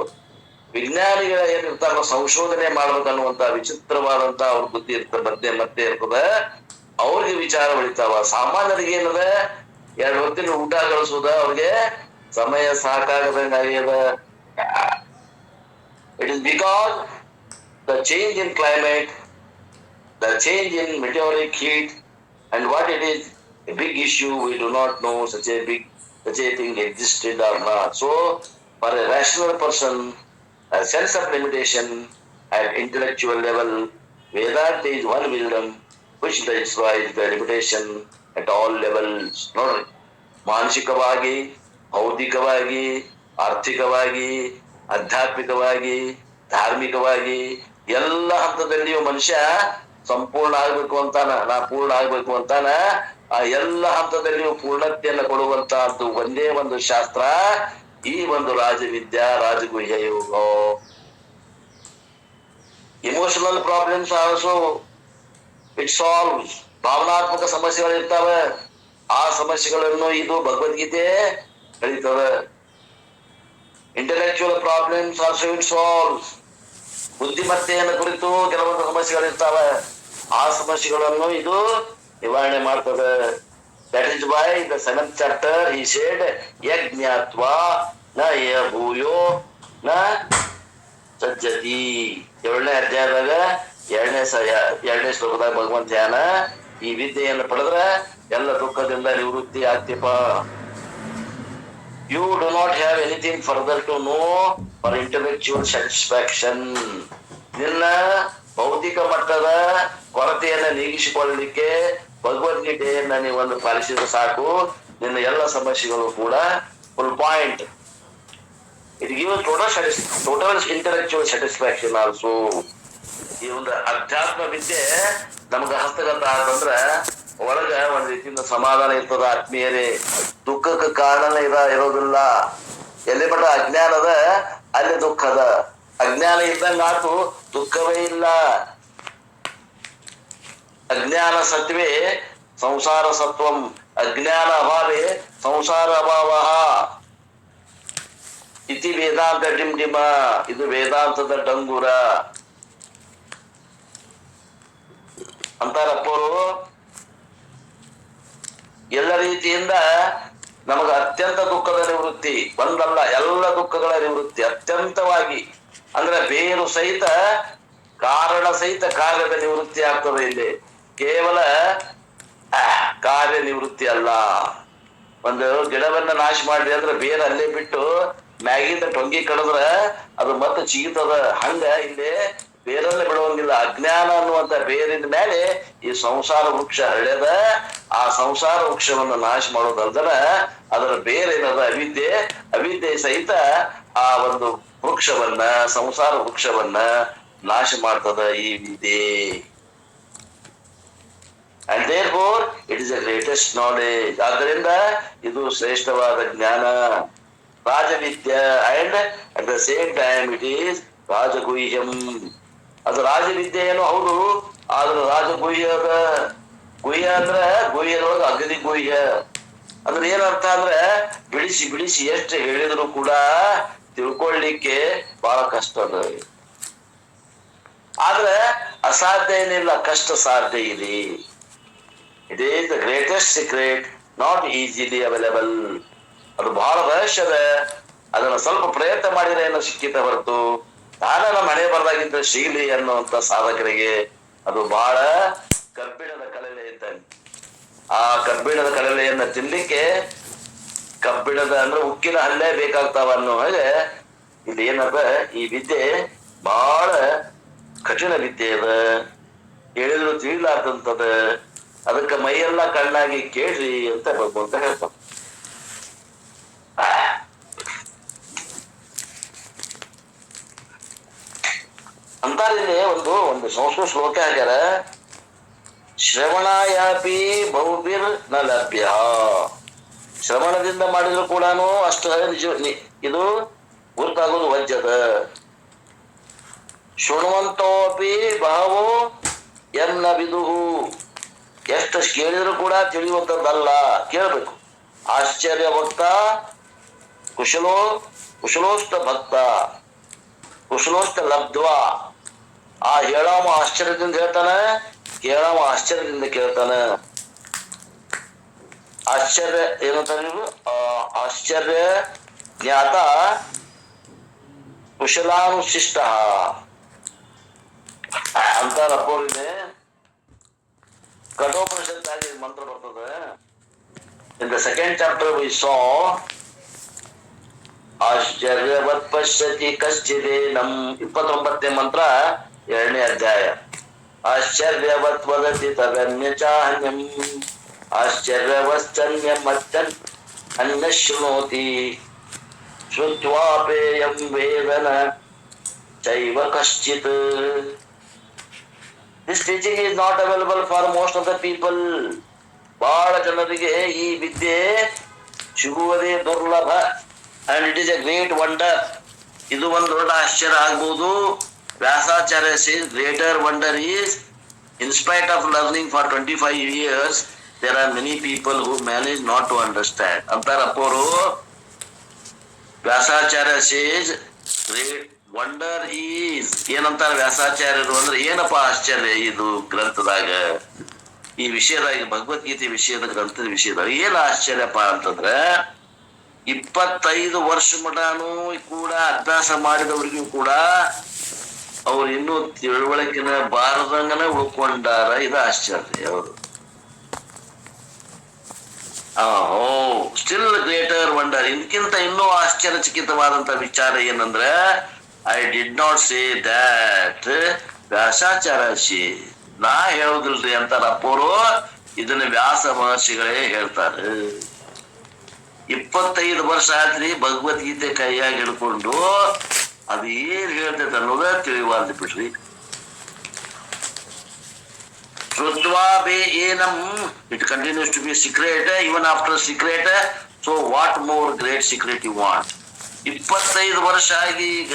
ವಿಜ್ಞಾನಿಗಳ ಏನಿರ್ತಾರ, ಸಂಶೋಧನೆ ಮಾಡ್ಬೇಕನ್ನುವಂತ ವಿಚಿತ್ರವಾದಂತ ಅವ್ರ ಬುದ್ಧಿ ಇರ್ತದೆ, ಮತ್ತೆ ಇರ್ತದ, ಅವ್ರಿಗೆ ವಿಚಾರ ಹೊಳಿತಾವ. ಸಾಮಾನ್ಯರಿಗೆ ಏನದ, 2 ಹೊತ್ತಿನ ಊಟ ಗಳಿಸುದ ಅವ್ರಿಗೆ ಸಮಯ ಸಾಕಾಗದಂಗ ಆಗ್ಯದ. It is because the change in climate, the change in meteoric heat, and what it is a big issue. We do not know such a thing existed or not. So for a rational person, a sense of limitation at intellectual level, Vedanta is one wisdom which destroys the limitation at all levels. ನೋಡ್ರಿ, ಮಾನಸಿಕವಾಗಿ, ಭೌತಿಕವಾಗಿ, ಆರ್ಥಿಕವಾಗಿ, ಆಧ್ಯಾತ್ಮಿಕವಾಗಿ, ಧಾರ್ಮಿಕವಾಗಿ ಎಲ್ಲ ಹಂತದಲ್ಲಿಯೂ ಮನುಷ್ಯ ಸಂಪೂರ್ಣ ಆಗ್ಬೇಕು ಅಂತಾನ, ನಾ ಪೂರ್ಣ ಆಗ್ಬೇಕು ಅಂತಾನ. ಆ ಎಲ್ಲ ಹಂತದಲ್ಲಿಯೂ ಪೂರ್ಣತೆಯನ್ನು ಕೊಡುವಂತಹದ್ದು ಒಂದೇ ಒಂದು ಶಾಸ್ತ್ರ, ಈ ಒಂದು ರಾಜವಿದ್ಯಾ, ರಾಜಗುಹ್ಯ ಯೋಗ. Emotional problems also it solves. ಭಾವನಾತ್ಮಕ ಸಮಸ್ಯೆಗಳು ಇರ್ತಾವೆ, ಆ ಸಮಸ್ಯೆಗಳನ್ನು ಇದು ಭಗವದ್ಗೀತೆ ಕಳೀತವೆ. Intellectual problems also it solves. ಬುದ್ಧಿಮತ್ತೆಯನ್ನು ಕುರಿತು ಕೆಲವೊಂದು ಸಮಸ್ಯೆಗಳಿರ್ತಾವೆ, ಆ ಸಮಸ್ಯೆಗಳನ್ನು ಇದು ನಿವಾರಣೆ ಮಾಡ್ತದೆ. That is why the 7th chapter he said ಯಜ್ಞಾತ್ವಾ ನ ಭೂಯೋ ನ ಸಜ್ಜತಿ. 7ನೇ ಅಧ್ಯಾಯದಾಗ 2ನೇ ಶ್ಲೋಕದಾಗ ಭಗವಂತ ಧ್ಯಾನ, ಈ ವಿದ್ಯೆಯನ್ನು ಪಡೆದ್ರೆ ಎಲ್ಲ ದುಃಖದಿಂದ ನಿವೃತ್ತಿ ಆಗ್ತಿಪ್ಪ. You do not have anything further to know for intellectual satisfaction. ನಿನ್ನ ಭೌತಿಕ ಮಟ್ಟದ ಕೊರತೆಯನ್ನ ನೀಗಿಸಿಕೊಳ್ಳಲಿಕ್ಕೆ ಭಗವದ್ಗೀತೆಯನ್ನ ನೀವೊಂದು ಪಾಲಿಸಿದ್ರೆ ಸಾಕು, ನಿನ್ನ ಎಲ್ಲ ಸಮಸ್ಯೆಗಳು ಕೂಡ full point. It gives total intellectual satisfaction also. ಈ ಒಂದು ಅಧ್ಯಾತ್ಮ ವಿದ್ಯೆ ನಮ್ಗ ಹಸ್ತಗತ ಆತಂದ್ರ ಒಳಗ ಒಂದ್ ರೀತಿಯಿಂದ ಸಮಾಧಾನ ಇರ್ತದ. ಆತ್ಮೀಯರೇ, ದುಃಖಕ್ಕೆ ಕಾರಣನೇ ಇರೋದಿಲ್ಲ. ಎಲ್ಲಿ ಮಟ್ಟ ಅಜ್ಞಾನದ ಅಲ್ಲಿ ದುಃಖದ. ಅಜ್ಞಾನ ಇದ್ದಂಗ ಆತು, ದುಃಖವೇ ಇಲ್ಲ. ಅಜ್ಞಾನ ಸತ್ವೇ ಸಂಸಾರ ಸತ್ವಂ, ಅಜ್ಞಾನ ಅಭಾವೇ ಸಂಸಾರ ಅಭಾವ. ಇತಿ ವೇದಾಂತ ಡಿಂಡಿಮ, ಇದು ವೇದಾಂತದ ಡಂಗೂರ ಅಂತಾರಪ್ಪರು. ಎಲ್ಲ ರೀತಿಯಿಂದ ನಮಗ ಅತ್ಯಂತ ದುಃಖದ ನಿವೃತ್ತಿ, ಒಂದಲ್ಲ ಎಲ್ಲ ದುಃಖಗಳ ನಿವೃತ್ತಿ ಅತ್ಯಂತವಾಗಿ, ಅಂದ್ರೆ ಬೇರು ಸಹಿತ ಕಾರಣ ಸಹಿತ ಕಾರ್ಯದ ನಿವೃತ್ತಿ ಆಗ್ತದೆ. ಇಲ್ಲಿ ಕೇವಲ ಕಾರ್ಯ ನಿವೃತ್ತಿ ಅಲ್ಲ. ಒಂದು ಗಿಡವನ್ನ ನಾಶ ಮಾಡ್ರಿ ಅಂದ್ರೆ ಬೇರೆ ಅಲ್ಲೇ ಬಿಟ್ಟು ಮ್ಯಾಗಿಂದ ಟೊಂಗಿ ಕಡದ್ರ ಅದು ಮತ್ತೆ ಚೀತದ. ಹಂಗ ಇಲ್ಲಿ ಬೇರಲ್ಲೇ ಬಿಡುವಂಗಿಲ್ಲ. ಅಜ್ಞಾನ ಅನ್ನುವಂತ ಬೇರಿನ ಮೇಲೆ ಈ ಸಂಸಾರ ವೃಕ್ಷ ಹಳೆದ. ಆ ಸಂಸಾರ ವೃಕ್ಷವನ್ನು ನಾಶ ಮಾಡೋದಲ್ದನ ಅದರ ಬೇರೇನದ ಅವಿದ್ಯೆ. ಅವಿದ್ಯೆ ಸಹಿತ ಆ ಒಂದು ವೃಕ್ಷವನ್ನ, ಸಂಸಾರ ವೃಕ್ಷವನ್ನ ನಾಶ ಮಾಡ್ತದ ಈ ವಿದ್ಯೆ. And therefore it is the greatest knowledge. ಆದ್ದರಿಂದ ಇದು ಶ್ರೇಷ್ಠವಾದ ಜ್ಞಾನ, ರಾಜವಿದ್ಯೆ. and at the same time it is ರಾಜಗುಹ್ಯಂ. ಅದು ರಾಜವಿದ್ಯೆ ಏನೋ ಹೌದು, ಆದ್ರೆ ರಾಜಗುಹ್ಯದ ಗುಹ್ಯ ಅಂದ್ರೆ ಗುಹ್ಯದೊಳಗೆ ಅಗದಿ ಗುಹ್ಯ ಅಂದ್ರೆ ಏನರ್ಥ ಅಂದ್ರೆ ಬಿಡಿಸಿ ಬಿಡಿಸಿ ಎಷ್ಟು ಹೇಳಿದ್ರು ಕೂಡ ತಿಳ್ಕೊಳ್ಳಿಕ್ಕೆ ಬಹಳ ಕಷ್ಟ ಅದ. ಆದ್ರೆ ಅಸಾಧ್ಯ ಏನಿಲ್ಲ, ಕಷ್ಟ ಸಾಧ್ಯ ಇದೆ. It is the greatest secret, not easily available. ಅದು ಬಹಳ ರಹಸ್ಯದ. ಅದನ್ನ ಸ್ವಲ್ಪ ಪ್ರಯತ್ನ ಮಾಡಿದ್ರೆ ಏನೋ ಸಿಕ್ಕಿತ ಹೊರತು ತಾನೇ ನಮ್ಮ ಹಣೆ ಬರದಾಗಿದ್ದ ಶೀಲಿ ಅನ್ನುವಂತ ಸಾಧಕರಿಗೆ ಅದು ಬಹಳ ಕಬ್ಬಿಣದ ಕಡಲೆ ಇದ್ದಂಗೆ. ಆ ಕಬ್ಬಿಣದ ಕಡಲೆಯನ್ನ ತಿನ್ಲಿಕ್ಕೆ ಕಬ್ಬಿಣದ ಅಂದ್ರೆ ಉಕ್ಕಿನ ಹಲ್ಲೆ ಬೇಕಾಗ್ತಾವ ಅನ್ನೋ ಹಾಗೆ ಇಲ್ಲಿ ಏನಪ್ಪ, ಈ ವಿದ್ಯೆ ಬಹಳ ಕಠಿಣ ವಿದ್ಯೆ ಅದ, ಹೇಳಿದ್ರು ತಿಳಿಲಾರ್ದಂತದ. ಅದಕ್ಕೆ ಮೈಯೆಲ್ಲ ಕಣ್ಣಾಗಿ ಕೇಳ್ರಿ ಅಂತ ಭಗವಂತ ಹೇಳ್ತಾನೆ. ಅಂತಾರಿಲ್ಲಿ ಒಂದು ಸಂಸ್ಕೃತ ಶ್ಲೋಕ ಹಾಕ್ಯಾರ, ಶ್ರವಣಾಯಾಪಿ ಬಹುಬಿರ್ ನ ಲಭ್ಯ. ಶ್ರವಣದಿಂದ ಮಾಡಿದ್ರು ಕೂಡ ಅಷ್ಟು ಇದು ಗುರುತಾಗೋದು ವಜ್ಜದ. ಶೃಣ್ವಂತೋಪಿ ಬಹವೋ ಎನ್ನ ವಿದುಹು. ಎಷ್ಟು ಕೇಳಿದ್ರು ಕೂಡ ತಿಳಿಯುವಂಥದ್ದಲ್ಲ, ಕೇಳಬೇಕು. ಆಶ್ಚರ್ಯ ಭಕ್ತ ಕುಶಲೋಷ್ಟ ಭಕ್ತ ಕುಶಲೋಷ್ಟ ಲಬ್ಧ್ವ. ಆ ಹೇಳವ ಆಶ್ಚರ್ಯದಿಂದ ಹೇಳ್ತಾನ, ಕೇಳವ ಆಶ್ಚರ್ಯದಿಂದ ಕೇಳ್ತಾನ. ಆಶ್ಚರ್ಯ ಏನಂತಾರೆ, ಆಶ್ಚರ್ಯ ಜ್ಞಾತ ಕುಶಲಾನುಶಿಷ್ಟ ಅಂತಾರಪ್ಪೋರಿದೆ. ಕಠೋಪನಿಷತ್ತಾಗಿ ಮಂತ್ರ ಬರ್ತದೆ. ಇನ್ ದ ಸೆಕೆಂಡ್ ಚಾಪ್ಟರ್ ವಿ ಸಾ ಆಶ್ಚರ್ಯವತ್ ಪಶ್ಯತಿ ಕಶ್ಚಿದೇನಂ. 29ನೇ ಮಂತ್ರ 2ನೇ ಅಧ್ಯಾಯ. ಆಶ್ಚರ್ಯವತ್ ವದತಿ ತದನ್ಯ ಚಾನ್ಯಂ ಆಶ್ಚರ್ಯವಶ್ಚನ್ಯಮಚ್ಚನ್ ಅನ್ಯ ಶೃಣೋತಿ ಶ್ರುತ್ವಾಪೇಯಂ ವೇದನ ಚೈವ ಕಶ್ಚಿತ್. This teaching is not available for most of the people. ಬಹಳ ಜನರಿಗೆ ಈ ವಿದ್ಯೆ ಸಿಗುವುದೇ ದುರ್ಲಭ. and it is a great wonder. ಇದು ಒಂದು ದೊಡ್ಡ ಆಶ್ಚರ್ಯ ಆಗ್ಬಹುದು. ವ್ಯಾಸಾಚಾರ್ಯ says greater wonder is, in spite of learning for 25 years, there are many people who manage not to understand. ಅಂತಾರಪ್ಪೋರು ವ್ಯಾಸಾಚಾರ್ಯ says great wonder is. ಏನಂತಾರ ವ್ಯಾಸಾಚಾರ್ಯರು ಅಂದ್ರೆ, ಏನಪ್ಪ ಆಶ್ಚರ್ಯ ಇದು ಗ್ರಂಥದಾಗ, ಈ ವಿಷಯದಾಗ, ಭಗವದ್ಗೀತೆ ವಿಷಯದ ಗ್ರಂಥದ ವಿಷಯದಾಗ ಏನ್ ಆಶ್ಚರ್ಯಪ್ಪ ಅಂತಂದ್ರೆ, 25 ವರ್ಷ ಮಟಾನು ಕೂಡ ಅಭ್ಯಾಸ ಮಾಡಿದವರಿಗೂ ಕೂಡ ಅವ್ರು ಇನ್ನೂ ತಿಳುವಳಿಕೆನ ಬಾರದಂಗನ ಉಳ್ಕೊಂಡಾರ. ಇದು ಆಶ್ಚರ್ಯ. ಅವರು ಸ್ಟಿಲ್ ಗ್ರೇಟರ್ ವಂಡರ್. ಇದಕ್ಕಿಂತ ಇನ್ನೂ ಆಶ್ಚರ್ಯಚಕಿತವಾದಂತ ವಿಚಾರ ಏನಂದ್ರೆ, I did not say that Vyasacharya, ನಾ ಹೇಳುದಿಲ್ರಿ ಅಂತಾರಪ್ಪೋರು. ಇದನ್ನ ವ್ಯಾಸ ಮಹರ್ಷಿಗಳೇ ಹೇಳ್ತಾರೆ. 25 ವರ್ಷ ಆದ್ರಿ ಭಗವದ್ಗೀತೆ ಕೈಯಾಗಿ ಹಿಡ್ಕೊಂಡು ಅದು ಏನ್ ಹೇಳ್ತೈತೆ ಅನ್ನೋದ ತಿಳಿವಾರ್ದು ಬಿಡ್ರಿ. ಶ್ರುತ್ವಾ ಬೇ ಏನಂ, it continues to be secret even after secret. So what more great secret you want? 25 ವರ್ಷ ಆಗಿ ಈಗ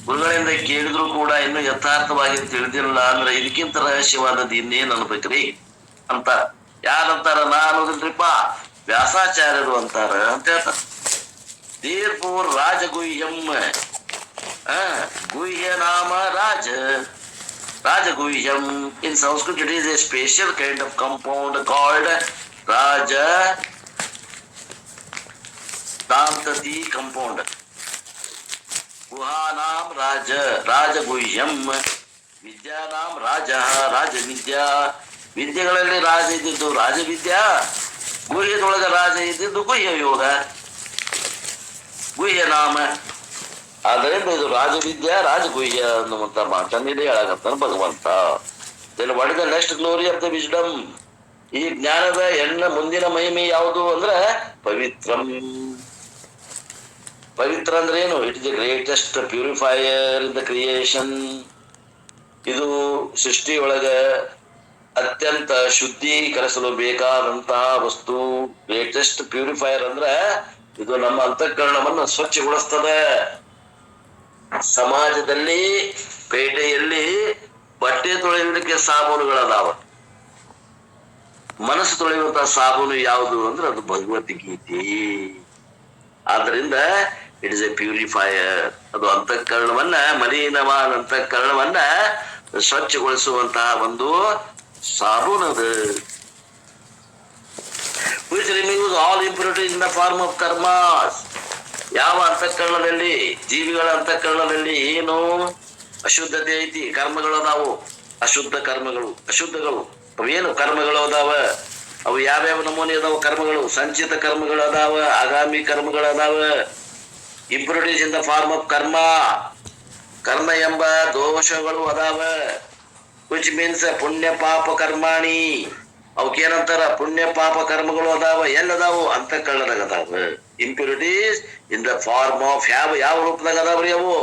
ಗುರುಗಳಿಂದ ಕೇಳಿದ್ರು ಕೂಡ ಇನ್ನು ಯಥಾರ್ಥವಾಗಿ ತಿಳಿದಿಲ್ಲ ಅಂದ್ರೆ ಇದಕ್ಕಿಂತ ರಹಸ್ಯವಾದದ್ದು ಇನ್ನೇನ್ ಅನ್ಬೇಕ್ರಿ ಅಂತ. ಯಾರಂತಾರ? ನಾ ಅನ್ನೋದಿಲ್ರಿಪ್ಪ, ವ್ಯಾಸಾಚಾರ್ಯರು ಅಂತಾರ ಅಂತ ಹೇಳ್ತಾರ. Therefore, Rajaguhyam, Guhya Nama Rajaguhyam. In Sanskrit, it is a special kind of compound called Raja Dantati compound. Guhanam Rajaguhyam. ವಿದ್ಯಾನಾಂ ರಾಜವಿದ್ಯಾ. ವಿದ್ಯೆಗಳಲ್ಲಿ ರಾಜ ಇದ್ದಿದ್ದು ರಾಜವಿದ್ಯಾ, ಗುಹ್ಯದೊಳಗ ರಾಜ ಇದ್ದಿದ್ದು ಗುಹ್ಯ ಯೋಗ, ಗುಹ್ಯ ನಾಮ. ಆದ್ದರಿಂದ ಇದು ರಾಜವಿದ್ಯಾ ರಾಜಗುಹ್ಯ ಅನ್ನುವಂತ ಮಾತನ್ನಿದೆ ಹೇಳಕತ್ತಾನ ಭಗವಂತ. Then what is the next glory of the wisdom? ಈ ಜ್ಞಾನದ ಮುಂದಿನ ಮಹಿಮೆ ಯಾವುದು ಅಂದ್ರೆ ಪವಿತ್ರಂ. ಪವಿತ್ರ ಅಂದ್ರೆ ಏನು? It is the greatest purifier in the creation. ಇದು ಸೃಷ್ಟಿಯೊಳಗ ಅತ್ಯಂತ ಶುದ್ಧೀಕರಿಸಲು ಬೇಕಾದಂತಹ ವಸ್ತು. ಗ್ರೇಟೆಸ್ಟ್ ಪ್ಯೂರಿಫೈಯರ್ ಅಂದ್ರ ಇದು ನಮ್ಮ ಅಂತಃಕರಣವನ್ನು ಸ್ವಚ್ಛಗೊಳಿಸ್ತದೆ. ಸಮಾಜದಲ್ಲಿ, ಪೇಟೆಯಲ್ಲಿ ಬಟ್ಟೆ ತೊಳೆಯುವುದಕ್ಕೆ ಸಾಬೂನುಗಳದಾವ. ಮನಸ್ಸು ತೊಳೆಯುವಂತಹ ಸಾಬೂನು ಯಾವುದು ಅಂದ್ರೆ ಅದು ಭಗವದ್ಗೀತೆ. ಆದ್ದರಿಂದ ಇಟ್ ಇಸ್ ಎ ಪ್ಯೂರಿಫೈಯರ್. ಅದು ಅಂತಃಕರಣವನ್ನ, ಮಲಿನವಾದ ಅಂತಃಕರಣವನ್ನ ಸ್ವಚ್ಛಗೊಳಿಸುವಂತಹ ಒಂದು ಸಾಬೂನದು. which removes all impurities in the form of karmas. ಯಾವ ಅಂತಃಕರಣದಲ್ಲಿ, ಜೀವಿಗಳ ಅಂತಃಕರಣದಲ್ಲಿ ಏನು ಅಶುದ್ಧತೆ ಐತಿ, ಕರ್ಮಗಳು ಅದಾವು, ಅಶುದ್ಧ ಕರ್ಮಗಳು, ಅಶುದ್ಧಗಳು. ಅವೇನು ಕರ್ಮಗಳು ಅದಾವ? ಅವು ಯಾವ್ಯಾವ ನಮೂನೆ ಅದಾವ ಕರ್ಮಗಳು? ಸಂಚಿತ ಕರ್ಮಗಳು ಅದಾವ, ಆಗಾಮಿ ಕರ್ಮಗಳು ಅದಾವ. Impurities in the form of karma. ಕರ್ಮ ಎಂಬ ದೋಷಗಳು ಅದಾವ. ವಿಚ್ ಮೀನ್ಸ್ ಪುಣ್ಯ ಪಾಪ ಕರ್ಮಾಣಿ. ಅವಕ್ಕೇನಂತಾರ? ಪುಣ್ಯ ಪಾಪ ಕರ್ಮಗಳು ಅದಾವ. ಎಲ್ಲದಾವು? ಅಂತಃಕರಣದಾಗ ಅದಾವ. Impurities in the form of ಯಾವ ರೂಪದಾಗ ಅದಾವ್ರಿ ಅವು?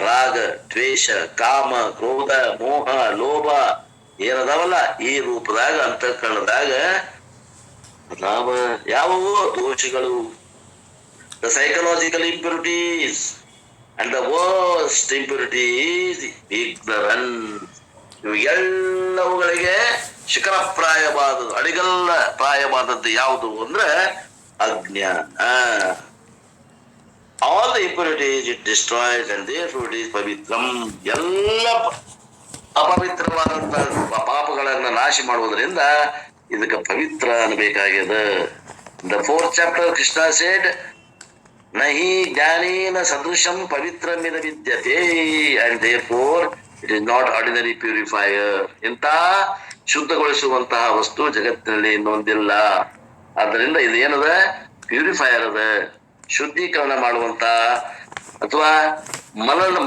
ರಾಗ, ದ್ವೇಷ, ಕಾಮ, ಕ್ರೋಧ, ಮೋಹ, ಲೋಭ ಏನದಾವಲ್ಲ ಈ ರೂಪದಾಗ ಅಂತಃಕರಣದಾಗ ಅದಾವ. ಯಾವುವು? ದೋಷಗಳು. The psychological impurities and the worst impurity is ignorance. ಇವು ಎಲ್ಲವುಗಳಿಗೆ ಶಿಖರಪ್ರಾಯವಾದದ್ದು, ಅಡಿಗಲ್ಲ ಪ್ರಾಯವಾದದ್ದು ಯಾವುದು ಅಂದ್ರೆ ಅಜ್ಞಾನ. All the impurities it destroys and therefore it is pavitram. ಎಲ್ಲ ಅಪವಿತ್ರವಾದಂತಹ ಪಾಪಗಳನ್ನ ನಾಶ ಮಾಡುವುದರಿಂದ ಇದಕ್ಕೆ ಪವಿತ್ರ ಅನ್ಬೇಕಾಗ್ಯದ. The fourth chapter Krishna said, ನಹಿ ಜ್ಞಾನೇನ ಸದೃಶಂ ಪವಿತ್ರಮಿದ ವಿದ್ಯತೆ, and therefore it is not ordinary purifier. ಇಂಥ ಶುದ್ಧಗೊಳಿಸುವಂತಹ ವಸ್ತು ಜಗತ್ತಿನಲ್ಲಿ ಇನ್ನೊಂದಿಲ್ಲ. ಆದ್ದರಿಂದ ಇದು ಏನದ? ಪ್ಯೂರಿಫೈಯರ್ ಅದ, ಶುದ್ಧೀಕರಣ ಮಾಡುವಂತ ಅಥವಾ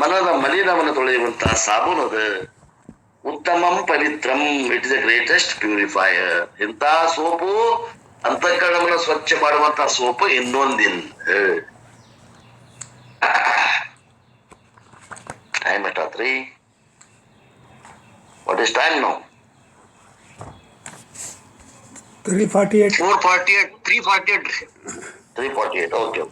ಮನದ ಮಲಿನವನ್ನು ತೊಳೆಯುವಂತಹ ಸಾಬೂನು ಅದ. ಉತ್ತಮಂ ಪವಿತ್ರಂ, it is the greatest purifier. ಇಂಥ ಸೋಪು, ಅಂತಃಕರಣವನ್ನು ಸ್ವಚ್ಛ ಮಾಡುವಂತಹ ಸೋಪು ಇನ್ನೊಂದಿಲ್ಲ. Time at 3. What is time now? 3:48. 4:48. 3:48. 3:48. Okay.